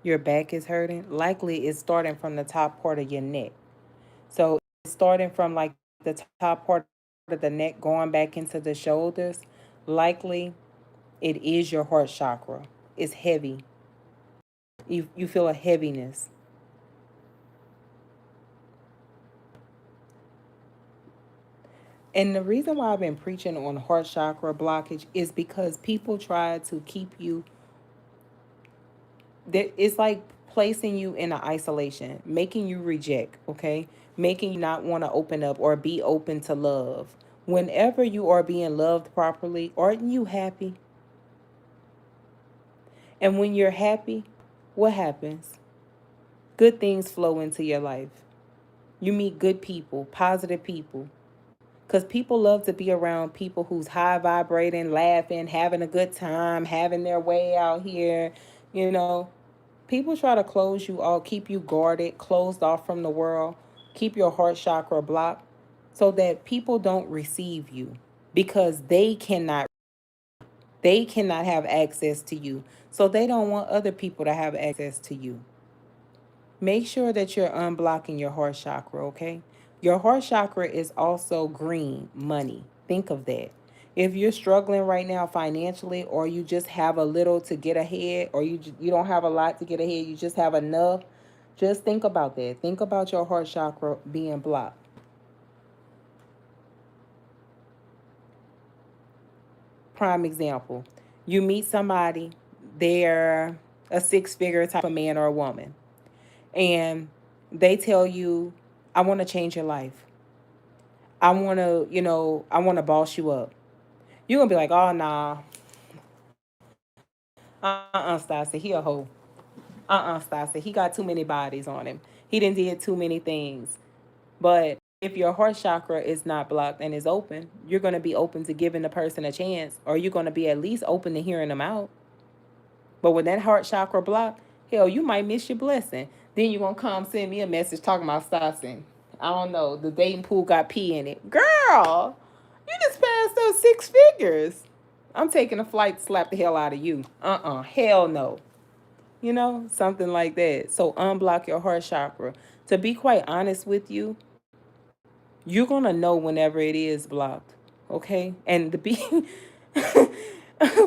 Your back is hurting. Likely it's starting from the top part of your neck. So it's starting from like the top part of the neck going back into the shoulders. Likely it is your heart chakra. It's heavy. You feel a heaviness. And the reason why I've been preaching on heart chakra blockage is because people try to keep you. It's like placing you in an isolation, making you reject, okay? Making you not want to open up or be open to love. Whenever you are being loved properly, aren't you happy? And when you're happy, what happens? Good things flow into your life. You meet good people, positive people. Because people love to be around people who's high vibrating, laughing, having a good time, having their way out here. You know, people try to close you off, keep you guarded, closed off from the world, keep your heart chakra blocked so that people don't receive you because they cannot have access to you. So they don't want other people to have access to you. Make sure that you're unblocking your heart chakra, okay? Your heart chakra is also green, money. Think of that. If you're struggling right now financially or you just have a little to get ahead or you don't have a lot to get ahead, you just have enough, just think about that. Think about your heart chakra being blocked. Prime example. You meet somebody, they're a six-figure type of man or a woman, and they tell you, I want to change your life. I want to boss you up. You're going to be like, oh, nah, Stassi, he a hoe. Stassi, he got too many bodies on him. He didn't did too many things. But if your heart chakra is not blocked and is open, you're going to be open to giving the person a chance, or you're going to be at least open to hearing them out. But when that heart chakra blocked, hell, you might miss your blessing. Then you're going to come send me a message talking about Stassi. I don't know, the dating pool got pee in it. Girl, you just passed those six figures. I'm taking a flight to slap the hell out of you. Hell no. You know, something like that. So unblock your heart chakra. To be quite honest with you, you're going to know whenever it is blocked. Okay? And to be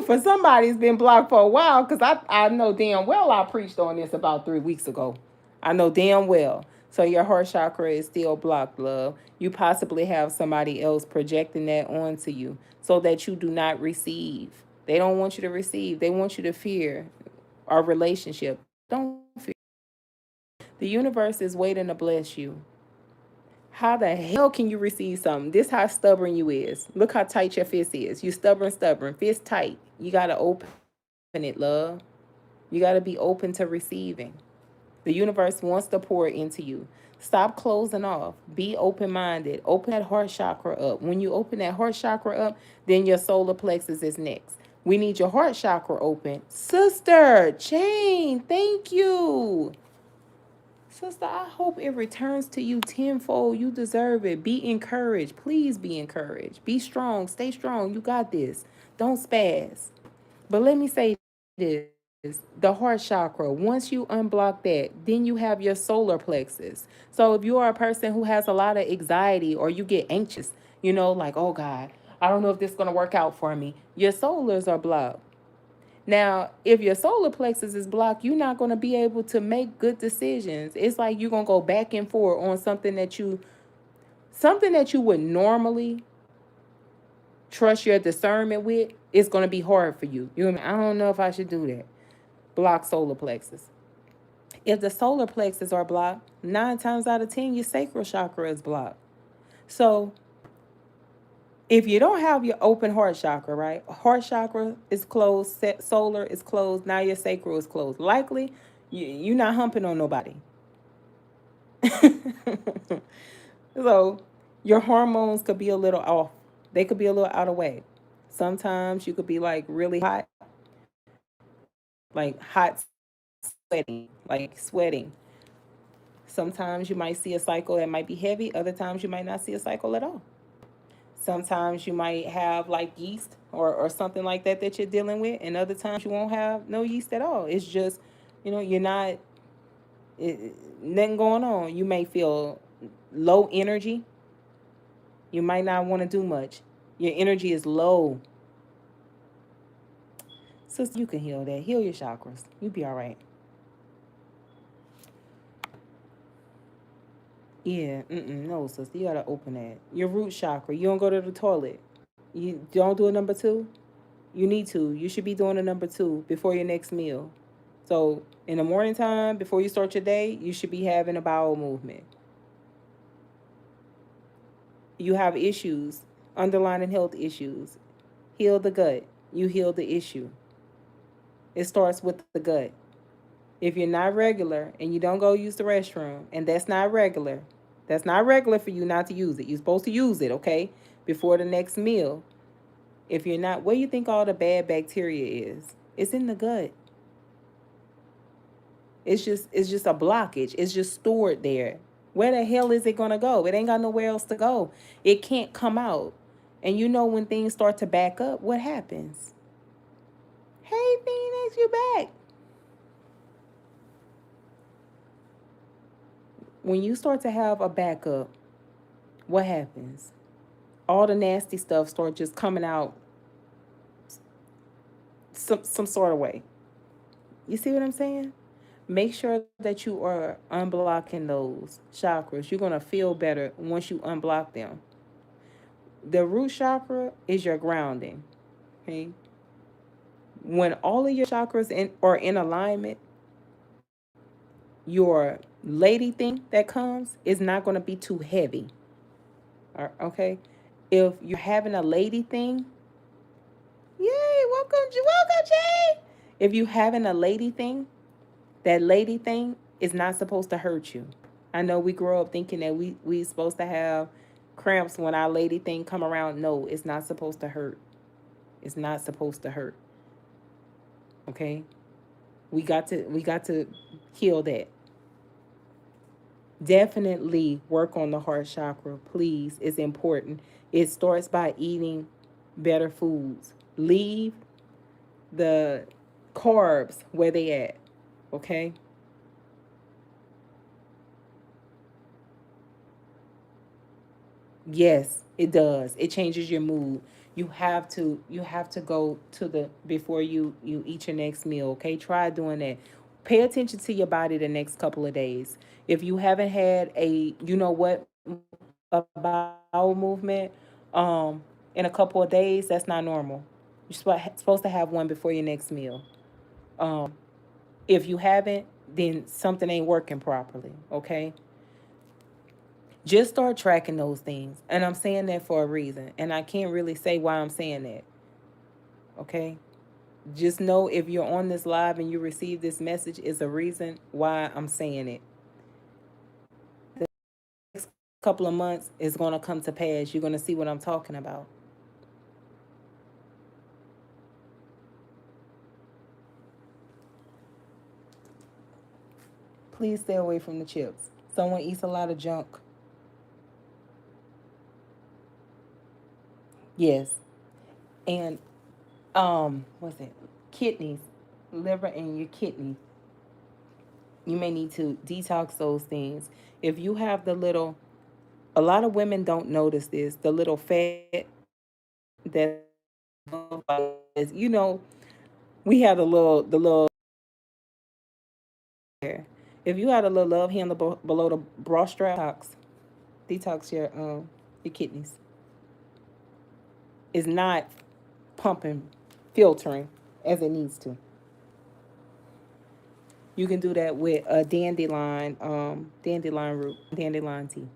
for somebody who's been blocked for a while, because I know damn well I preached on this about 3 weeks ago. I know damn well. So your heart chakra is still blocked, love. You possibly have somebody else projecting that onto you so that you do not receive. They don't want you to receive. They want you to fear our relationship. Don't fear. The universe is waiting to bless you. How the hell can you receive something? This how stubborn you is. Look how tight your fist is. You stubborn, fist tight. You gotta open it, love. You gotta be open to receiving. The universe wants to pour into you. Stop closing off. Be open minded. Open that heart chakra up. When you open that heart chakra up, then your solar plexus is next. We need your heart chakra open. Sister Jane, thank you. Sister, I hope it returns to you tenfold. You deserve it. Be encouraged. Please be encouraged. Be strong. Stay strong. You got this. Don't spaz. But let me say this. The heart chakra, once you unblock that, then you have your solar plexus. So if you are a person who has a lot of anxiety or you get anxious, like, oh God, I don't know if this is going to work out for me. Your solars are blocked. Now, if your solar plexus is blocked, you're not going to be able to make good decisions. It's like you're going to go back and forth on something that you would normally trust your discernment with it's going to be hard for you. You know what I mean? I don't know if I should do that. Block solar plexus. If the solar plexus are blocked, 9 times out of 10, your sacral chakra is blocked. So if you don't have your open heart chakra, right? Heart chakra is closed, solar is closed, now your sacral is closed. Likely, you're not humping on nobody. So your hormones could be a little off. They could be a little out of whack. Sometimes you could be like really hot, like hot sweating, like sweating. Sometimes you might see a cycle that might be heavy. Other times you might not see a cycle at all. Sometimes you might have like yeast or something like that you're dealing with. And other times you won't have no yeast at all. It's just, you're not, nothing going on. You may feel low energy. You might not want to do much. Your energy is low. Sister, you can heal that. Heal your chakras. You'll be all right. Yeah, no, sister, you gotta open that. Your root chakra. You don't go to the toilet. You don't do a number two. You need to. You should be doing a number two before your next meal. So in the morning time, before you start your day, you should be having a bowel movement. You have issues, underlying health issues. Heal the gut. You heal the issue. It starts with the gut. If you're not regular and you don't go use the restroom, and that's not regular for you not to use it. You're supposed to use it, okay, before the next meal. If you're not, where do you think all the bad bacteria is? It's in the gut. It's just a blockage. It's just stored there. Where the hell is it gonna go? It ain't got nowhere else to go. It can't come out. And when things start to back up, what happens? Hey, Phoenix, you back. When you start to have a backup, what happens? All the nasty stuff starts just coming out some sort of way. You see what I'm saying? Make sure that you are unblocking those chakras. You're going to feel better once you unblock them. The root chakra is your grounding. Okay? When all of your chakras are in alignment, your lady thing that comes is not going to be too heavy. Okay? If you're having a lady thing, yay, welcome, Jay. If you're having a lady thing, that lady thing is not supposed to hurt you. I know we grow up thinking that we supposed to have cramps when our lady thing come around. No, it's not supposed to hurt. It's not supposed to hurt. Okay? We got to heal that. Definitely work on the heart chakra, please. It's important. It starts by eating better foods. Leave the carbs where they at. Okay? Yes, it does. It changes your mood. You have to go to the before you eat your next meal, okay? Try doing that. Pay attention to your body the next couple of days. If you haven't had a bowel movement in a couple of days, that's not normal. Supposed to have one before your next meal. Um if you haven't, then something ain't working properly, okay? Just start tracking those things. And I'm saying that for a reason. And I can't really say why I'm saying that. Okay? Just know if you're on this live and you receive this message is a reason why I'm saying it. The next couple of months is going to come to pass. You're going to see what I'm talking about. Please stay away from the chips. Someone eats a lot of junk. Yes. And what's it? Kidneys, liver and your kidney. You may need to detox those things. If you have a lot of women don't notice this, the little fat that, we have the little hair. If you had a little love handle below the bra strap, detox your kidneys. It's not pumping filtering as it needs to. You can do that with a dandelion root, dandelion tea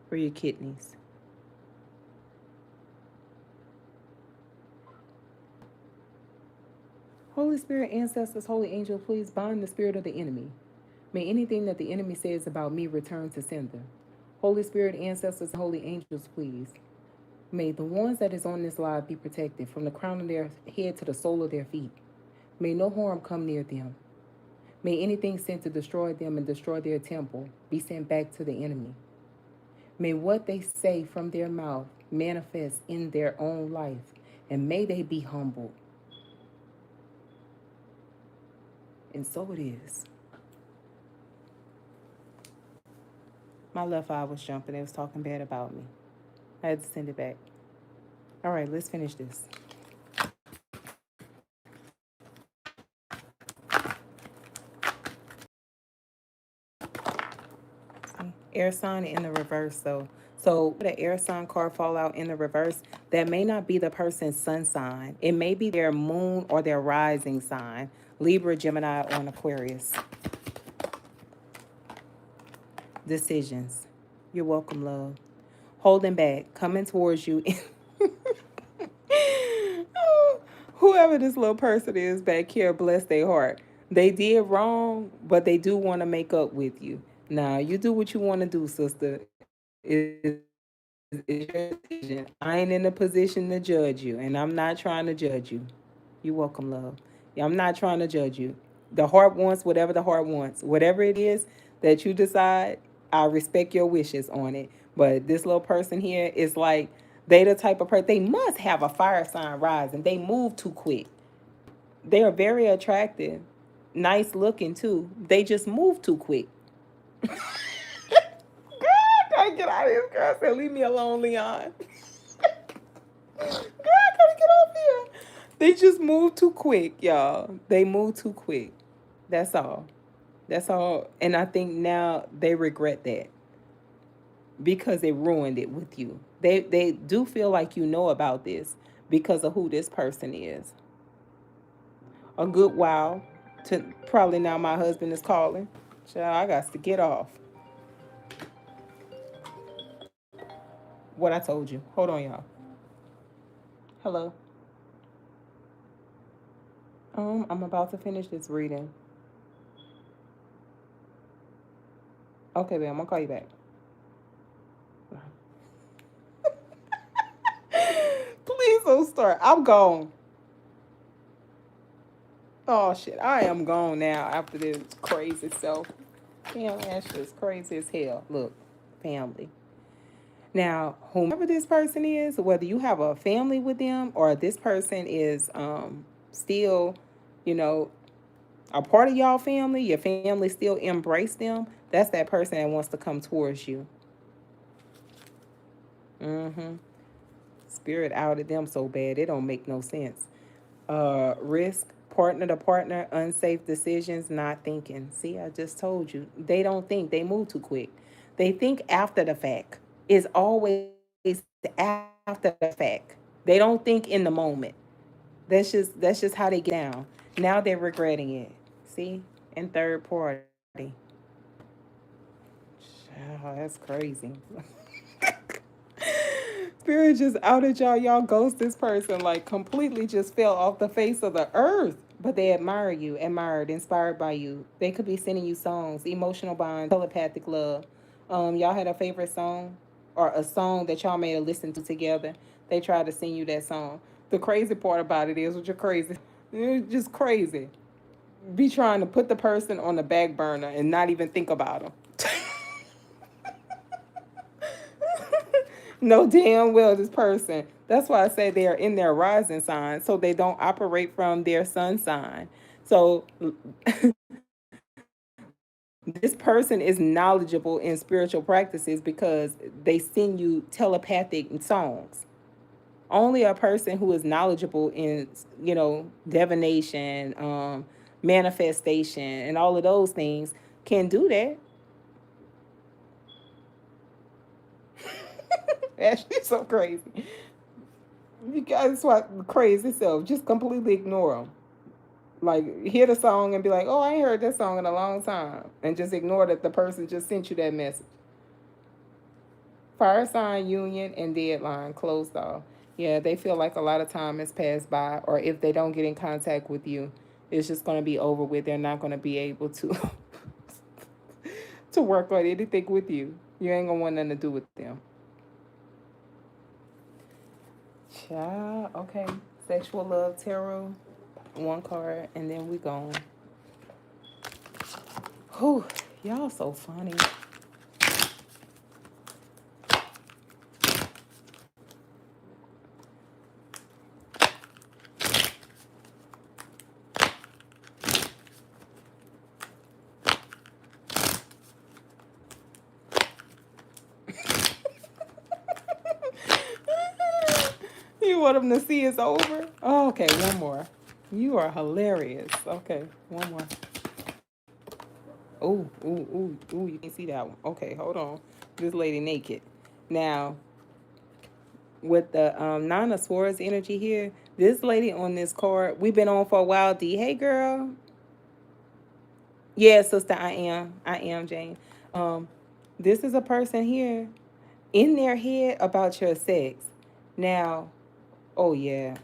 for your kidneys. Holy Spirit, ancestors, holy angel, please bind the spirit of the enemy. May anything that the enemy says about me return to sender. Holy Spirit, ancestors, holy angels, please. May the ones that is on this live be protected from the crown of their head to the sole of their feet. May no harm come near them. May anything sent to destroy them and destroy their temple be sent back to the enemy. May what they say from their mouth manifest in their own life, and may they be humbled. And so it is. My left eye was jumping. It was talking bad about me. I had to send it back. All right, let's finish this. See? Air sign in the reverse, though. So the air sign card fall out in the reverse, that may not be the person's sun sign. It may be their moon or their rising sign. Libra, Gemini, or an Aquarius. Decisions. You're welcome, love. Holding back, coming towards you. Whoever this little person is back here, bless their heart. They did wrong, but they do want to make up with you. Now, you do what you want to do, sister. It's your decision. I ain't in a position to judge you, and I'm not trying to judge you. You're welcome, love. Yeah, I'm not trying to judge you. The heart wants whatever the heart wants. Whatever it is that you decide, I respect your wishes on it. But this little person here is like, they the type of person, they must have a fire sign rising. They move too quick. They are very attractive, nice looking too. They just move too quick. Girl, I gotta get out of here. Girl said, leave me alone, Leon. Girl, I gotta get off here. They just move too quick, y'all. They move too quick. That's all. That's all. And I think now they regret that because it ruined it with you. They do feel like you know about this because of who this person is. A good while to probably now my husband is calling. Child, I got to get off. What I told you. Hold on, y'all. Hello. I'm about to finish this reading. Okay, babe, I'm gonna call you back. Please don't start. I'm gone. Oh shit, I am gone now after this crazy self. Damn, that's just crazy as hell. Look, family. Now, whomever this person is, whether you have a family with them or this person is still, you know, a part of y'all family, your family still embrace them, that's that person that wants to come towards you. Spirit outed them so bad, it don't make no sense. Risk, partner to partner, unsafe decisions, not thinking. See, I just told you. They don't think. They move too quick. They think after the fact. It's always after the fact. They don't think in the moment. That's just how they get down. Now they're regretting it. See? And third party. Oh, that's crazy. Spirit just outed y'all. Y'all ghost this person, like completely just fell off the face of the earth. But they admire you, admired, inspired by you. They could be sending you songs, emotional bond, telepathic love. Y'all had a favorite song or a song that y'all made a listen to together. They tried to sing you that song. The crazy part about it is, what you're crazy, you're just crazy. Be trying to put the person on the back burner and not even think about them. Know damn well this person. That's why I say they are in their rising sign, so they don't operate from their sun sign. So this person is knowledgeable in spiritual practices because they sing you telepathic songs. Only a person who is knowledgeable in, divination, manifestation, and all of those things can do that. Ashley's so crazy. You guys swap crazy self. Just completely ignore them. Like, hear the song and be like, oh, I ain't heard that song in a long time. And just ignore that the person just sent you that message. Fire sign, union, and deadline closed off. Yeah, they feel like a lot of time has passed by, or if they don't get in contact with you, it's just going to be over with. They're not going to be able to to work on anything with you. You ain't going to want nothing to do with them. Child, okay. Sexual love tarot, one card, and then we gone. Whew, y'all so funny. You want them to see it's over? Oh, okay, one more. You are hilarious. Okay, one more. Oh, ooh, you can see that one. Okay, hold on. This lady naked. Now, with the Nine of Swords energy here, this lady on this card, we've been on for a while. D, hey girl. Yeah, sister, I am, Jane. This is a person here in their head about your sex. Now, oh yeah,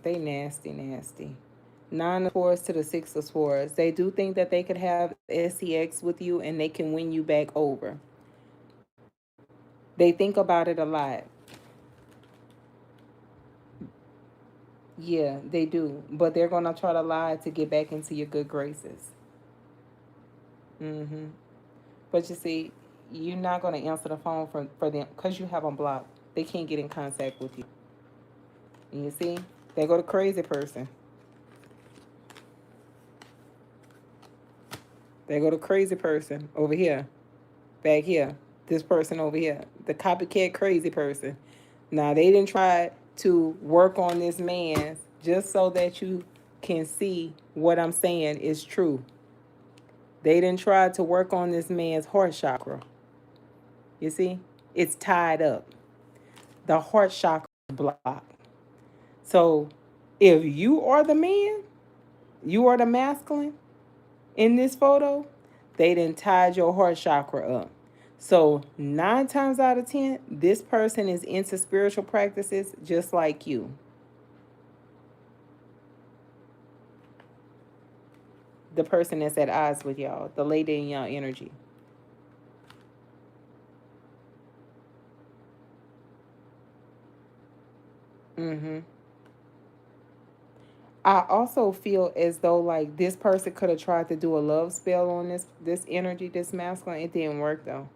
they nasty. Nine of Swords to the Six of Swords. They do think that they could have SEX with you and they can win you back over. They think about it a lot. Yeah, they do. But they're going to try to lie to get back into your good graces. But you see, you're not going to answer the phone for them because you have them blocked. They can't get in contact with you. And you see, they go to crazy person. They go to crazy person over here. Back here. This person over here. The copycat crazy person. Now, they didn't try to work on this man just so that you can see what I'm saying is true. They didn't try to work on this man's heart chakra. You see? It's tied up. The heart chakra is blocked. So, if you are the man, you are the masculine in this photo, they didn't tie your heart chakra up. So 9 times out of 10, this person is into spiritual practices just like you. The person that's at odds with y'all, the lady in y'all energy. I also feel as though like this person could have tried to do a love spell on this energy, this masculine. It didn't work though.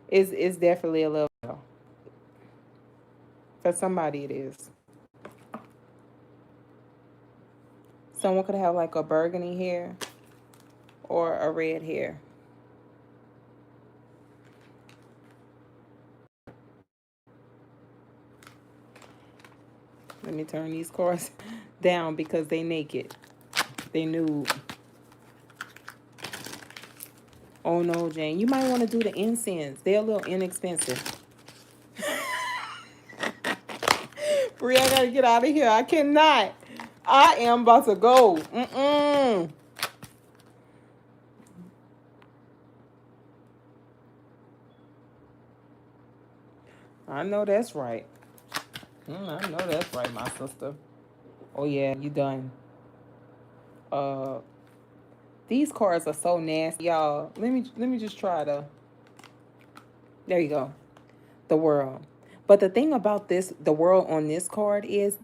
It's definitely a love spell. For somebody it is. Someone could have like a burgundy hair or a red hair. Let me turn these cards down because they naked. They nude. Oh no, Jane. You might want to do the incense. They're a little inexpensive. Bree, I gotta get out of here. I cannot. I am about to go. I know that's right. I know that's right, my sister. Oh yeah, you done. Uh, these cards are so nasty, y'all. Let me just try to. There you go. The world. But the thing about this, the world on this card is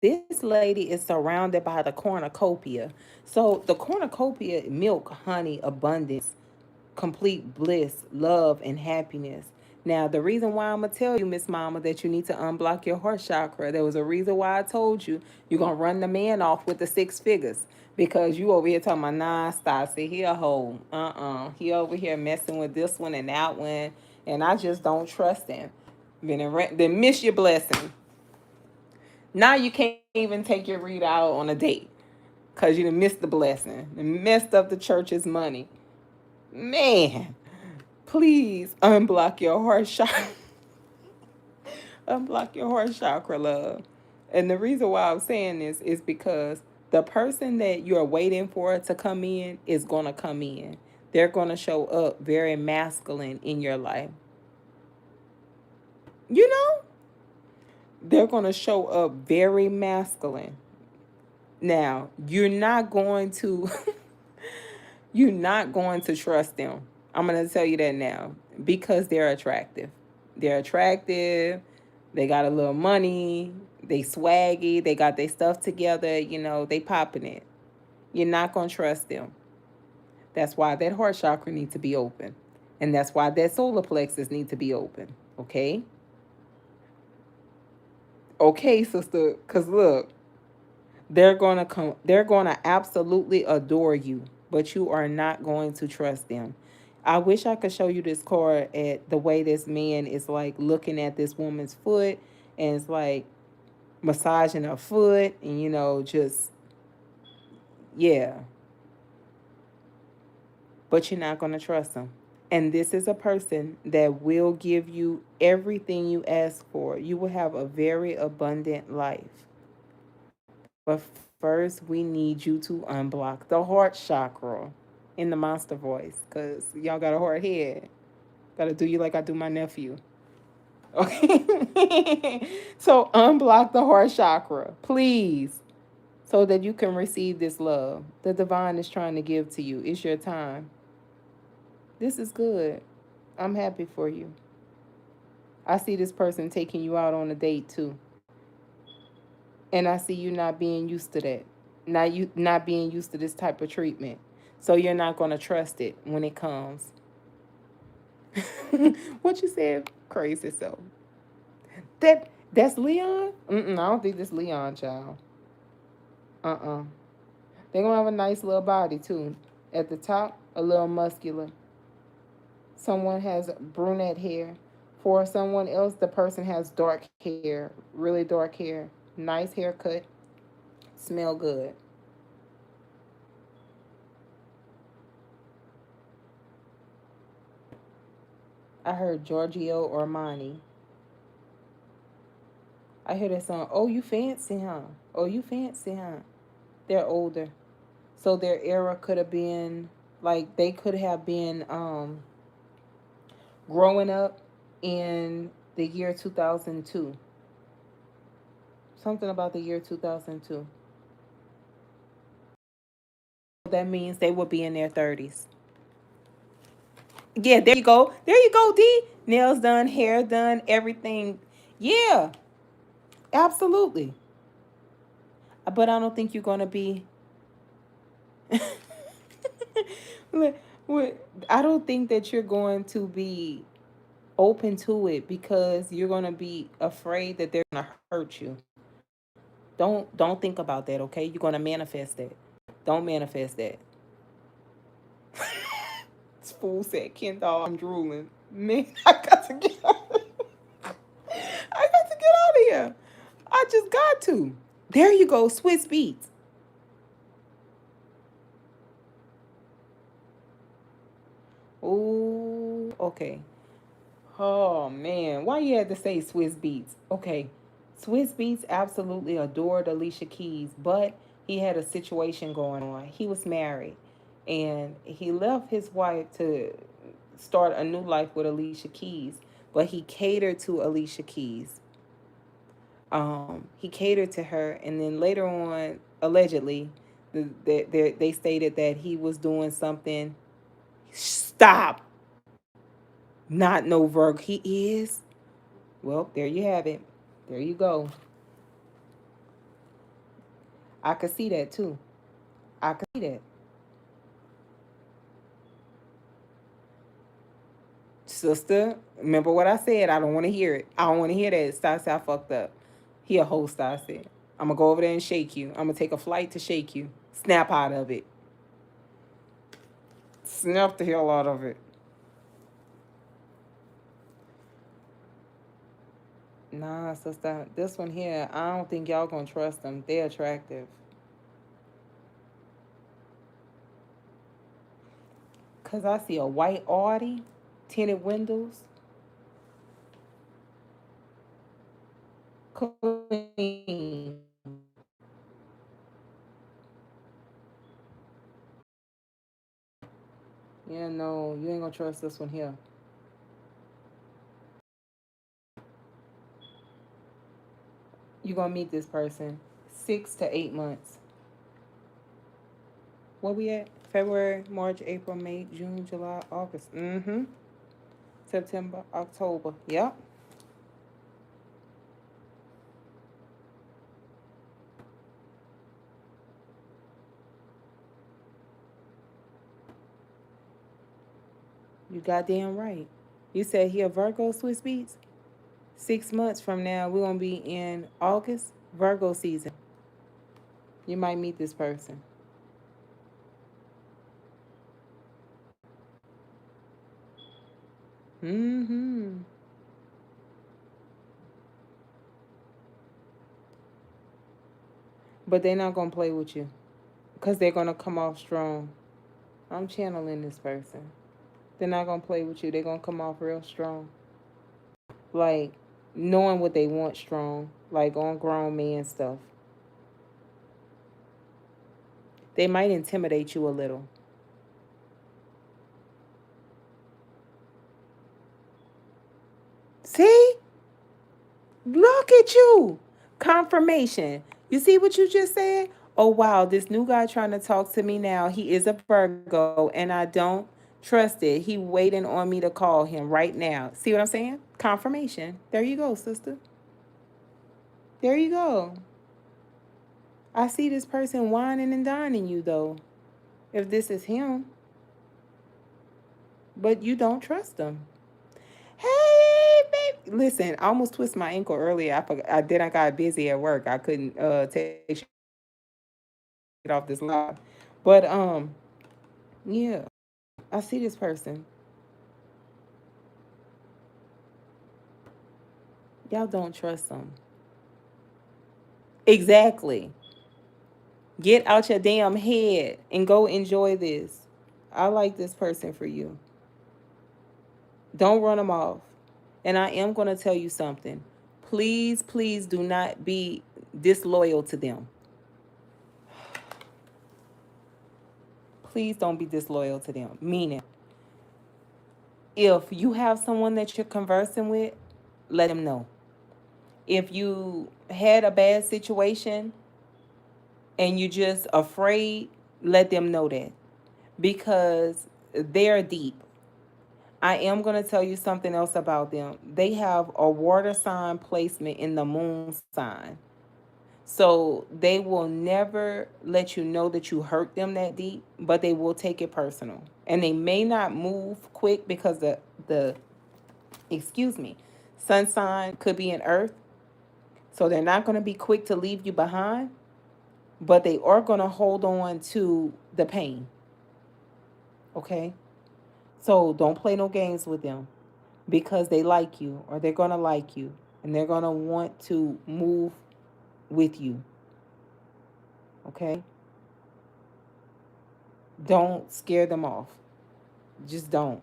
this lady is surrounded by the cornucopia. So the cornucopia, milk, honey, abundance, complete bliss, love, and happiness. Now, the reason why I'm going to tell you, Miss Mama, that you need to unblock your heart chakra, there was a reason why I told you you're going to run the man off with the 6 figures. Because you over here talking about, nah, stop, see, he a hoe. He over here messing with this one and that one, and I just don't trust him. Then miss your blessing. Now you can't even take your read out on a date because you done missed the blessing and messed up the church's money. Man, please unblock your heart chakra. Unblock your heart chakra, love. And the reason why I'm saying this is because the person that you're waiting for to come in is going to come in. They're going to show up very masculine in your life. You know, they're going to show up very masculine. Now, you're not going to trust them. I'm going to tell you that now because they're attractive. They're attractive. They got a little money. They swaggy. They got their stuff together. You know, they popping it. You're not going to trust them. That's why that heart chakra needs to be open. And that's why that solar plexus needs to be open. Okay? Okay, sister. Because look, they're going to come. They're going to absolutely adore you. But you are not going to trust them. I wish I could show you this card at the way this man is like looking at this woman's foot and it's like massaging her foot and, you know, just, yeah. But you're not going to trust them. And this is a person that will give you everything you ask for. You will have a very abundant life. But first, we need you to unblock the heart chakra in the monster voice because y'all got a hard head. Got to do you like I do my nephew. Okay? So unblock the heart chakra, please, so that you can receive this love the divine is trying to give to you. It's your time. This is good. I'm happy for you. I see this person taking you out on a date too. And I see you not being used to that. Not being used to this type of treatment. So you're not going to trust it when it comes. What you said? Crazy self. That's Leon? I don't think that's Leon, child. They're going to have a nice little body too. At the top, a little muscular. Someone has brunette hair. For someone else, the person has dark hair, really dark hair. Nice haircut. Smell good. I heard Giorgio Armani. I hear that song. Oh, you fancy, huh? Oh, you fancy, huh? They're older. So their era could have been, like, they could have been growing up in the year 2002. Something about the year 2002. That means they would be in their 30s. Yeah, there you go. There you go, D. Nails done, hair done, everything. Yeah, absolutely. But I don't think you're going to be. I don't think that you're going to be open to it because you're going to be afraid that they're going to hurt you. Don't think about that, okay? You're going to manifest that. Don't manifest that. This fool said, Kendall, I'm drooling. Man, I got to get out. I got to get out of here. I just got to. There you go, Swiss Beats. Oh, okay. Oh man, why you had to say Swiss Beats? Okay, Swiss Beats absolutely adored Alicia Keys, but he had a situation going on. He was married, and he left his wife to start a new life with Alicia Keys, but he catered to Alicia Keys. He catered to her, and then later on, allegedly, they stated that he was doing something. Stop. Not no Virgo. He is. Well, there you have it. There you go. I could see that too. I could see that. Sister, remember what I said? I don't want to hear it. I don't want to hear that. Stop, I fucked up. He a host, I said. I'm going to go over there and shake you. I'm going to take a flight to shake you. Snap out of it. Snap the hell out of it. Nah, sister. This one here, I don't think y'all going to trust them. They're attractive. Because I see a white Audi, tinted windows. Queen. Yeah, no, you ain't gonna trust this one here. You're gonna meet this person 6 to 8 months. What we at? February, March, April, May, June, July, August. Mm-hmm. September, October. Yep. You goddamn right. You said he a Virgo, Swiss Beats? 6 months from now, we're gonna be in August, Virgo season. You might meet this person. Mm-hmm. But they're not gonna play with you. Because they're gonna come off strong. I'm channeling this person. They're not gonna play with you. They're gonna come off real strong. Like knowing what they want strong. Like on grown man stuff. They might intimidate you a little. See? Look at you. Confirmation. You see what you just said? Oh wow, this new guy trying to talk to me now. He is a Virgo and I don't trust it. He waiting on me to call him right now. See what I'm saying? Confirmation. There you go, sister. There you go. I see this person whining and dining you though. If this is him, but you don't trust him. Hey, baby. Listen, I almost twisted my ankle earlier. I forgot. I got busy at work. I couldn't take it off this live. But yeah, I see this person. Y'all don't trust them. Exactly. Get out your damn head and go enjoy this. I like this person for you. Don't run them off. And I am going to tell you something. Please, please do not be disloyal to them. Please don't be disloyal to them. Meaning, if you have someone that you're conversing with, let them know. If you had a bad situation and you're just afraid, let them know that. Because they're deep. I am going to tell you something else about them. They have a water sign placement in the moon sign. So they will never let you know that you hurt them that deep, but they will take it personal. And they may not move quick because the excuse me, sun sign could be in earth. So they're not going to be quick to leave you behind, but they are going to hold on to the pain. Okay? So don't play no games with them because they like you or they're going to like you and they're going to want to move with you. Okay? Don't scare them off. Just don't.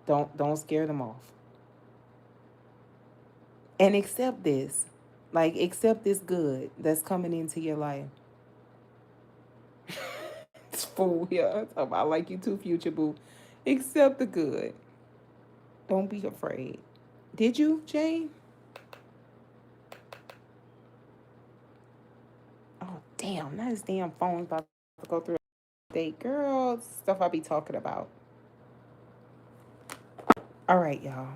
Don't scare them off. And accept this. Like accept this good that's coming into your life. It's fool here. I like you too, future boo. Accept the good. Don't be afraid. Did you, Jane? Oh damn, now this damn phone's about to go through a date. Girl, stuff I be talking about. All right, y'all.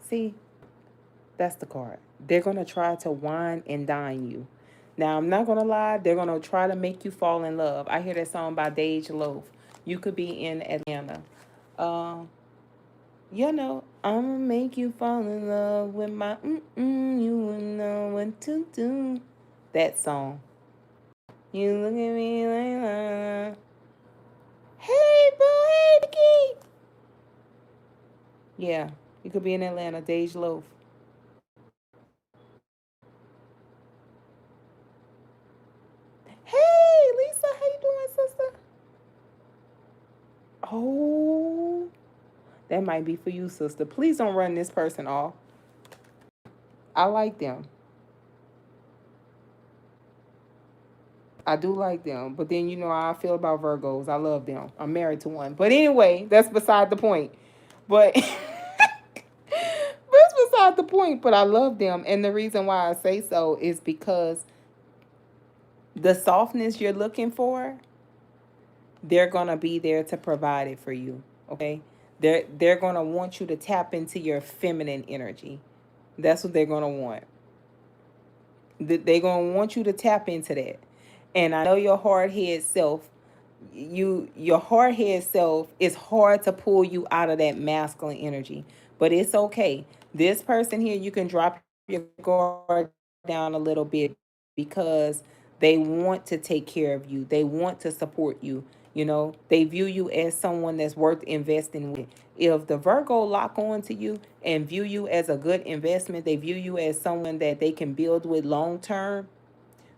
See, that's the card. They're gonna try to wine and dine you. Now I'm not gonna lie, they're gonna try to make you fall in love. I hear that song by Dej Loaf. You could be in Atlanta. Uh, I'ma make you fall in love with my you wouldn't know what to do. That song. You look at me like hey boo, hey Nikki. Yeah, you could be in Atlanta, Dej Loaf. Hey Lisa, how you doing, sister? Oh. That might be for you, sister. Please don't run this person off. I like them. I do like them. But then you know how I feel about Virgos. I love them. I'm married to one. But anyway, that's beside the point. But that's beside the point. But I love them. And the reason why I say so is because the softness you're looking for, they're gonna be there to provide it for you. Okay? They're gonna want you to tap into your feminine energy. That's what they're gonna want. They're gonna want you to tap into that. And I know your hard head self, your hard head self is hard to pull you out of that masculine energy. But it's okay. This person here, you can drop your guard down a little bit because they want to take care of you. They want to support you. You know, they view you as someone that's worth investing with. If the Virgo lock on to you and view you as a good investment, they view you as someone that they can build with long term,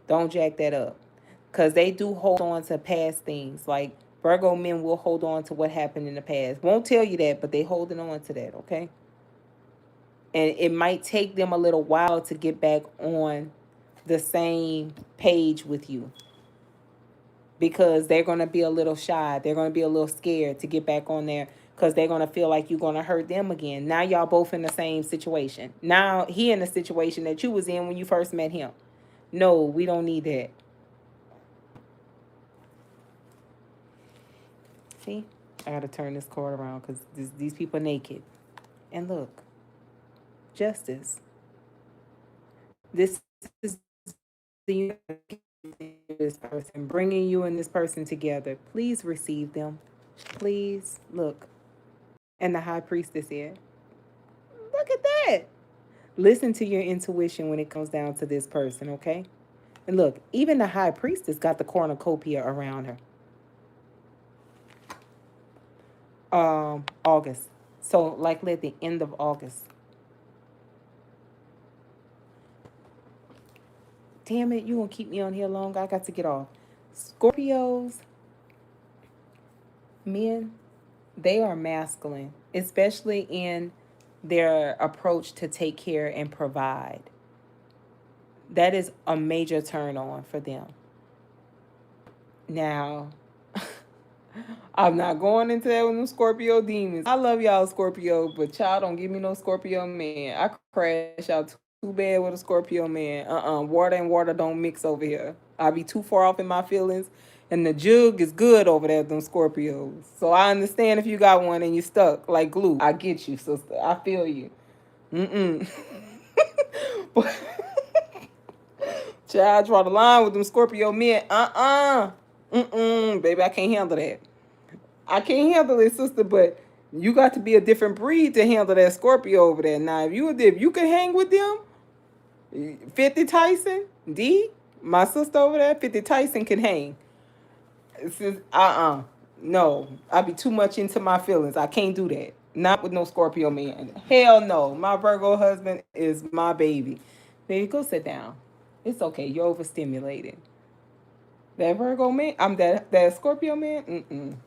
don't jack that up. Because they do hold on to past things. Like Virgo men will hold on to what happened in the past. Won't tell you that, but they holding on to that, okay? And it might take them a little while to get back on the same page with you, because they're going to be a little shy. They're going to be a little scared to get back on there because they're going to feel like you're going to hurt them again. Now y'all both in the same situation. Now he in the situation that you was in when you first met him. No, we don't need that. See, I got to turn this card around because these people are naked. And look, justice. This is the this person, bringing you and this person together. Please receive them. Please look. And the high priestess here. Look at that. Listen to your intuition when it comes down to this person, okay? And look, even the high priestess got the cornucopia around her. August. So likely at the end of August. Damn it, you gonna keep me on here long? I got to get off. Scorpios, men, they are masculine, especially in their approach to take care and provide. That is a major turn on for them. Now, I'm not going into that with them Scorpio demons. I love y'all Scorpio, but y'all don't give me no Scorpio man. I crash out too bad with a Scorpio man. Water and water don't mix over here. I be too far off in my feelings. And the jug is good over there, them Scorpios. So I understand if you got one and you stuck like glue. I get you, sister. I feel you. But child, draw the line with them Scorpio men. Baby, I can't handle that. I can't handle it, sister, but you got to be a different breed to handle that Scorpio over there. Now, if you can hang with them, 50 Tyson, D, my sister over there, 50 Tyson can hang. It's just, no, I be too much into my feelings. I can't do that. Not with no Scorpio man. Hell no. My Virgo husband is my baby. Baby, go sit down. It's okay. You're overstimulated. That Virgo man, that Scorpio man,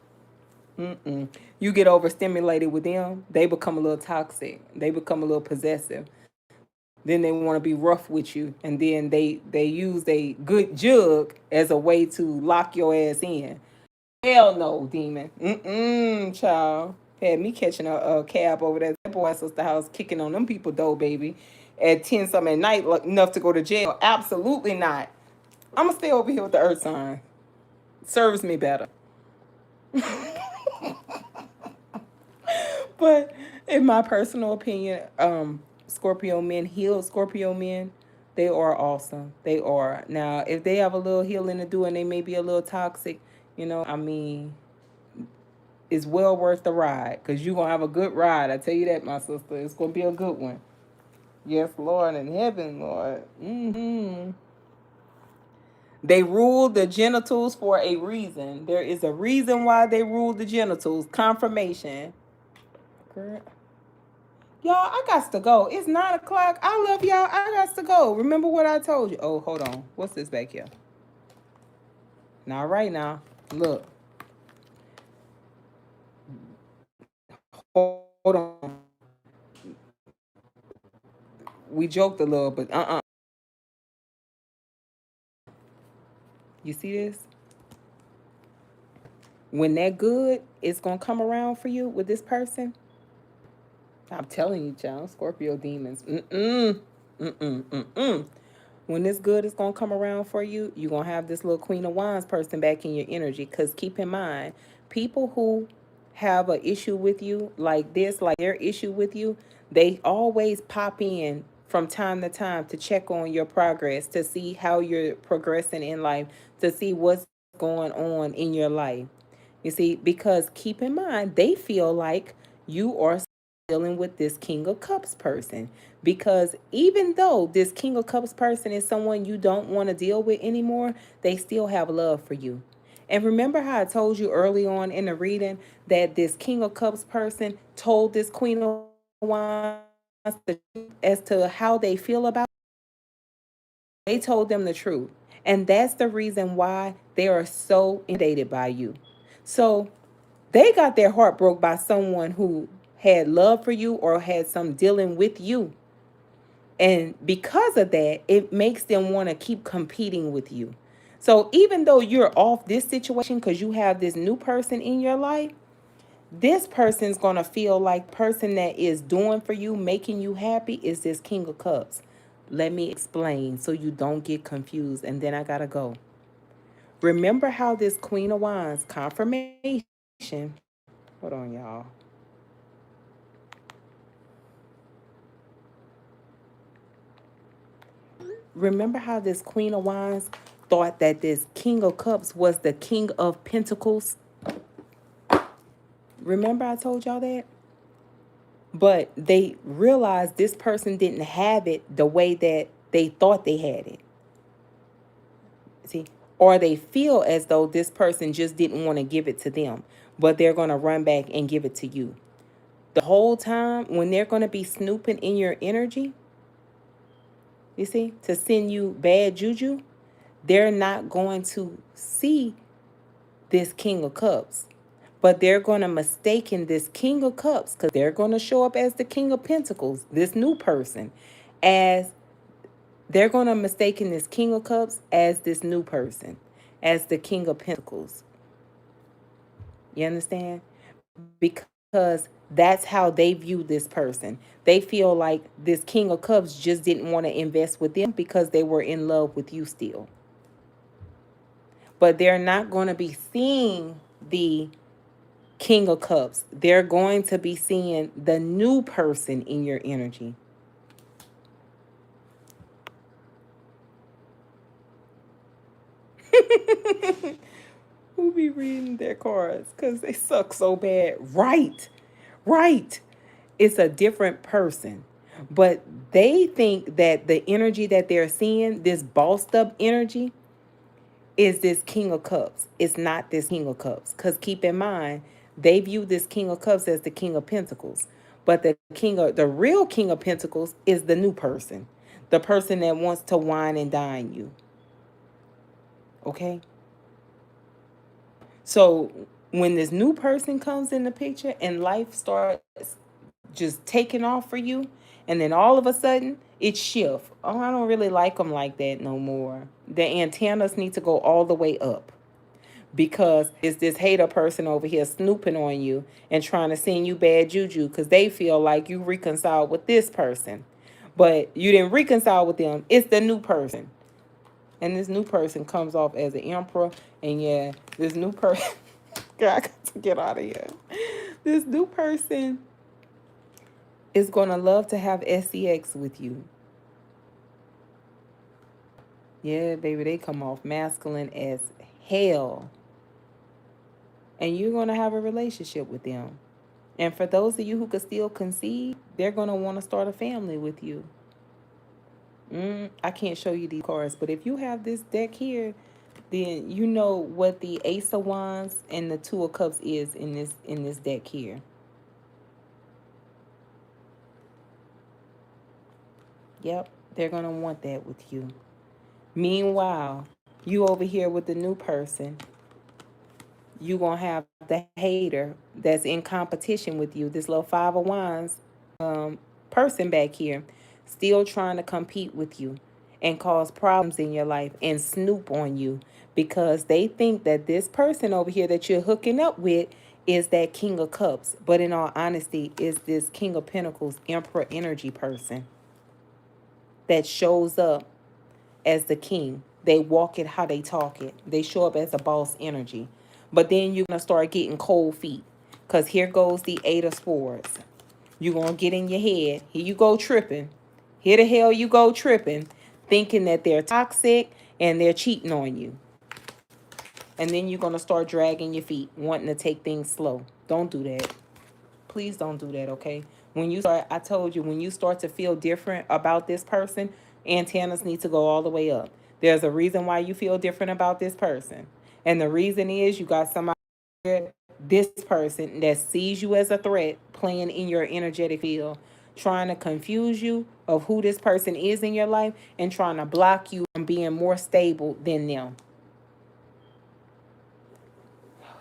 You get overstimulated with them, they become a little toxic. They become a little possessive. Then they want to be rough with you, and then they use a good jug as a way to lock your ass in. Hell no, demon. Child. Had me catching a cab over there. That boy sister house kicking on them people though, baby. At 10 something at night, enough to go to jail. Absolutely not. I'm gonna stay over here with the earth sign. Serves me better. But in my personal opinion, Scorpio men, healed Scorpio men, they are awesome. They are. Now, if they have a little healing to do and they may be a little toxic, I mean, it's well worth the ride because you're going to have a good ride. I tell you that, my sister. It's going to be a good one. Yes, Lord, in heaven, Lord. They rule the genitals for a reason. There is a reason why they rule the genitals. Confirmation. Girl. Y'all, I got to go. It's 9 o'clock. I love y'all. I got to go. Remember what I told you. Oh, hold on. What's this back here? Not right now. Look. on. We joked a little, but You see this? When that good is gonna come around for you with this person, I'm telling you, child, Scorpio demons. When this good is gonna come around for you, you're gonna have this little Queen of Wands person back in your energy. Cause keep in mind, people who have an issue with you like this, like their issue with you, they always pop in from time to time to check on your progress, to see how you're progressing in life, to see what's going on in your life. You see, because keep in mind, they feel like you are dealing with this King of Cups person. Because even though this King of Cups person is someone you don't want to deal with anymore, they still have love for you. And remember how I told you early on in the reading that this King of Cups person told this Queen of Wands as to how they feel about it? They told them the truth. And that's the reason why they are so intimidated by you. So they got their heart broke by someone who had love for you or had some dealing with you. And because of that, it makes them want to keep competing with you. So even though you're off this situation because you have this new person in your life, this person's going to feel like person that is doing for you, making you happy is this King of Cups. Let me explain so you don't get confused, and then I got to go. Remember how this Queen of Wands confirmation, hold on, y'all. Remember how this Queen of Wands thought that this King of Cups was the King of Pentacles? Remember I told y'all that? But they realized this person didn't have it the way that they thought they had it. See? Or they feel as though this person just didn't want to give it to them, but they're going to run back and give it to you. The whole time when they're going to be snooping in your energy, you see, to send you bad juju, they're not going to see this King of Cups. But they're going to mistaken this King of Cups because they're going to show up as the King of Pentacles, this new person, as they're going to mistaken this King of Cups as this new person, as the King of Pentacles. You understand? Because that's how they view this person. They feel like this King of Cups just didn't want to invest with them because they were in love with you still. But they're not going to be seeing the King of Cups. They're going to be seeing the new person in your energy. Who be reading their cards? Because they suck so bad. Right. Right. It's a different person. But they think that the energy that they're seeing, this bossed up energy, is this King of Cups. It's not this King of Cups. Because keep in mind, they view this King of Cups as the King of Pentacles. But the real King of Pentacles is the new person. The person that wants to wine and dine you. Okay? So when this new person comes in the picture and life starts just taking off for you, and then all of a sudden it shifts. Oh, I don't really like them like that no more. The antennas need to go all the way up because it's this hater person over here snooping on you and trying to send you bad juju because they feel like you reconciled with this person, but you didn't reconcile with them. It's the new person, and this new person comes off as an emperor. And yeah, this new person, God, I got to get out of here. This new person is going to love to have sex with you. Yeah, baby, they come off masculine as hell. And you're going to have a relationship with them. And for those of you who could still conceive, they're going to want to start a family with you. I can't show you these cards, but if you have this deck here, then you know what the Ace of Wands and the Two of Cups is in this deck here. Yep, they're going to want that with you. Meanwhile, you over here with the new person. you're going to have the hater that's in competition with you, this little Five of Wands person back here, still trying to compete with you and cause problems in your life and snoop on you because they think that this person over here that you're hooking up with is that King of Cups. But in all honesty, is this King of Pentacles, Emperor energy person that shows up as the king. They walk it how they talk it. They show up as a boss energy. But then you're going to start getting cold feet. Because here goes the Eight of Swords. You're going to get in your head. Here you go tripping. Here the hell you go tripping. Thinking that they're toxic and they're cheating on you. And then you're going to start dragging your feet, wanting to take things slow. Don't do that. Please don't do that, okay? When you start, I told you, when you start to feel different about this person, antennas need to go all the way up. There's a reason why you feel different about this person. And the reason is you got somebody, this person that sees you as a threat playing in your energetic field, trying to confuse you of who this person is in your life and trying to block you from being more stable than them.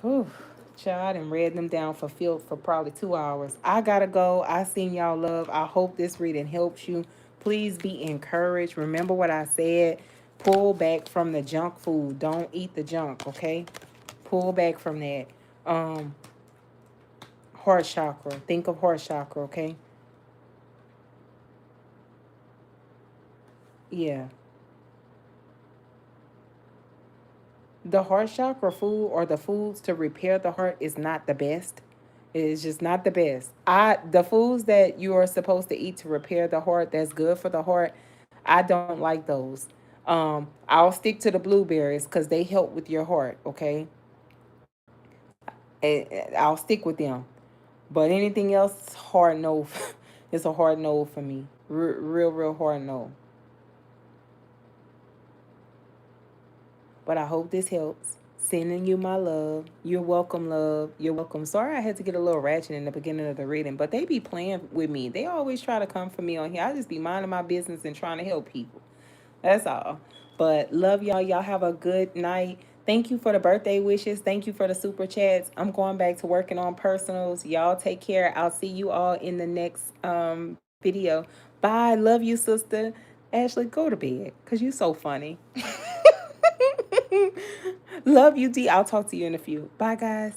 Whew. Child, and read them down for probably 2 hours. I gotta go. I seen y'all love. I hope this reading helps you. Please be encouraged. Remember what I said. Pull back from the junk food. Don't eat the junk, okay? Pull back from that. Heart chakra. Think of heart chakra, okay? Yeah. The heart chakra food or the foods to repair the heart is not the best. It is just not the best. The foods that you are supposed to eat to repair the heart that's good for the heart, I don't like those. I'll stick to the blueberries because they help with your heart, okay? I'll stick with them. But anything else, hard no. It's a hard no for me. Real hard no. But I hope this helps. Sending you my love. You're welcome, love. You're welcome. Sorry I had to get a little ratchet in the beginning of the reading, but they be playing with me. They always try to come for me on here. I just be minding my business and trying to help people. That's all. But love y'all. Y'all have a good night. Thank you for the birthday wishes. Thank you for the super chats. I'm going back to working on personals. Y'all take care. I'll see you all in the next video. Bye. Love you, sister. Ashley, go to bed because you're so funny. Love you, D. I'll talk to you in a few. Bye, guys.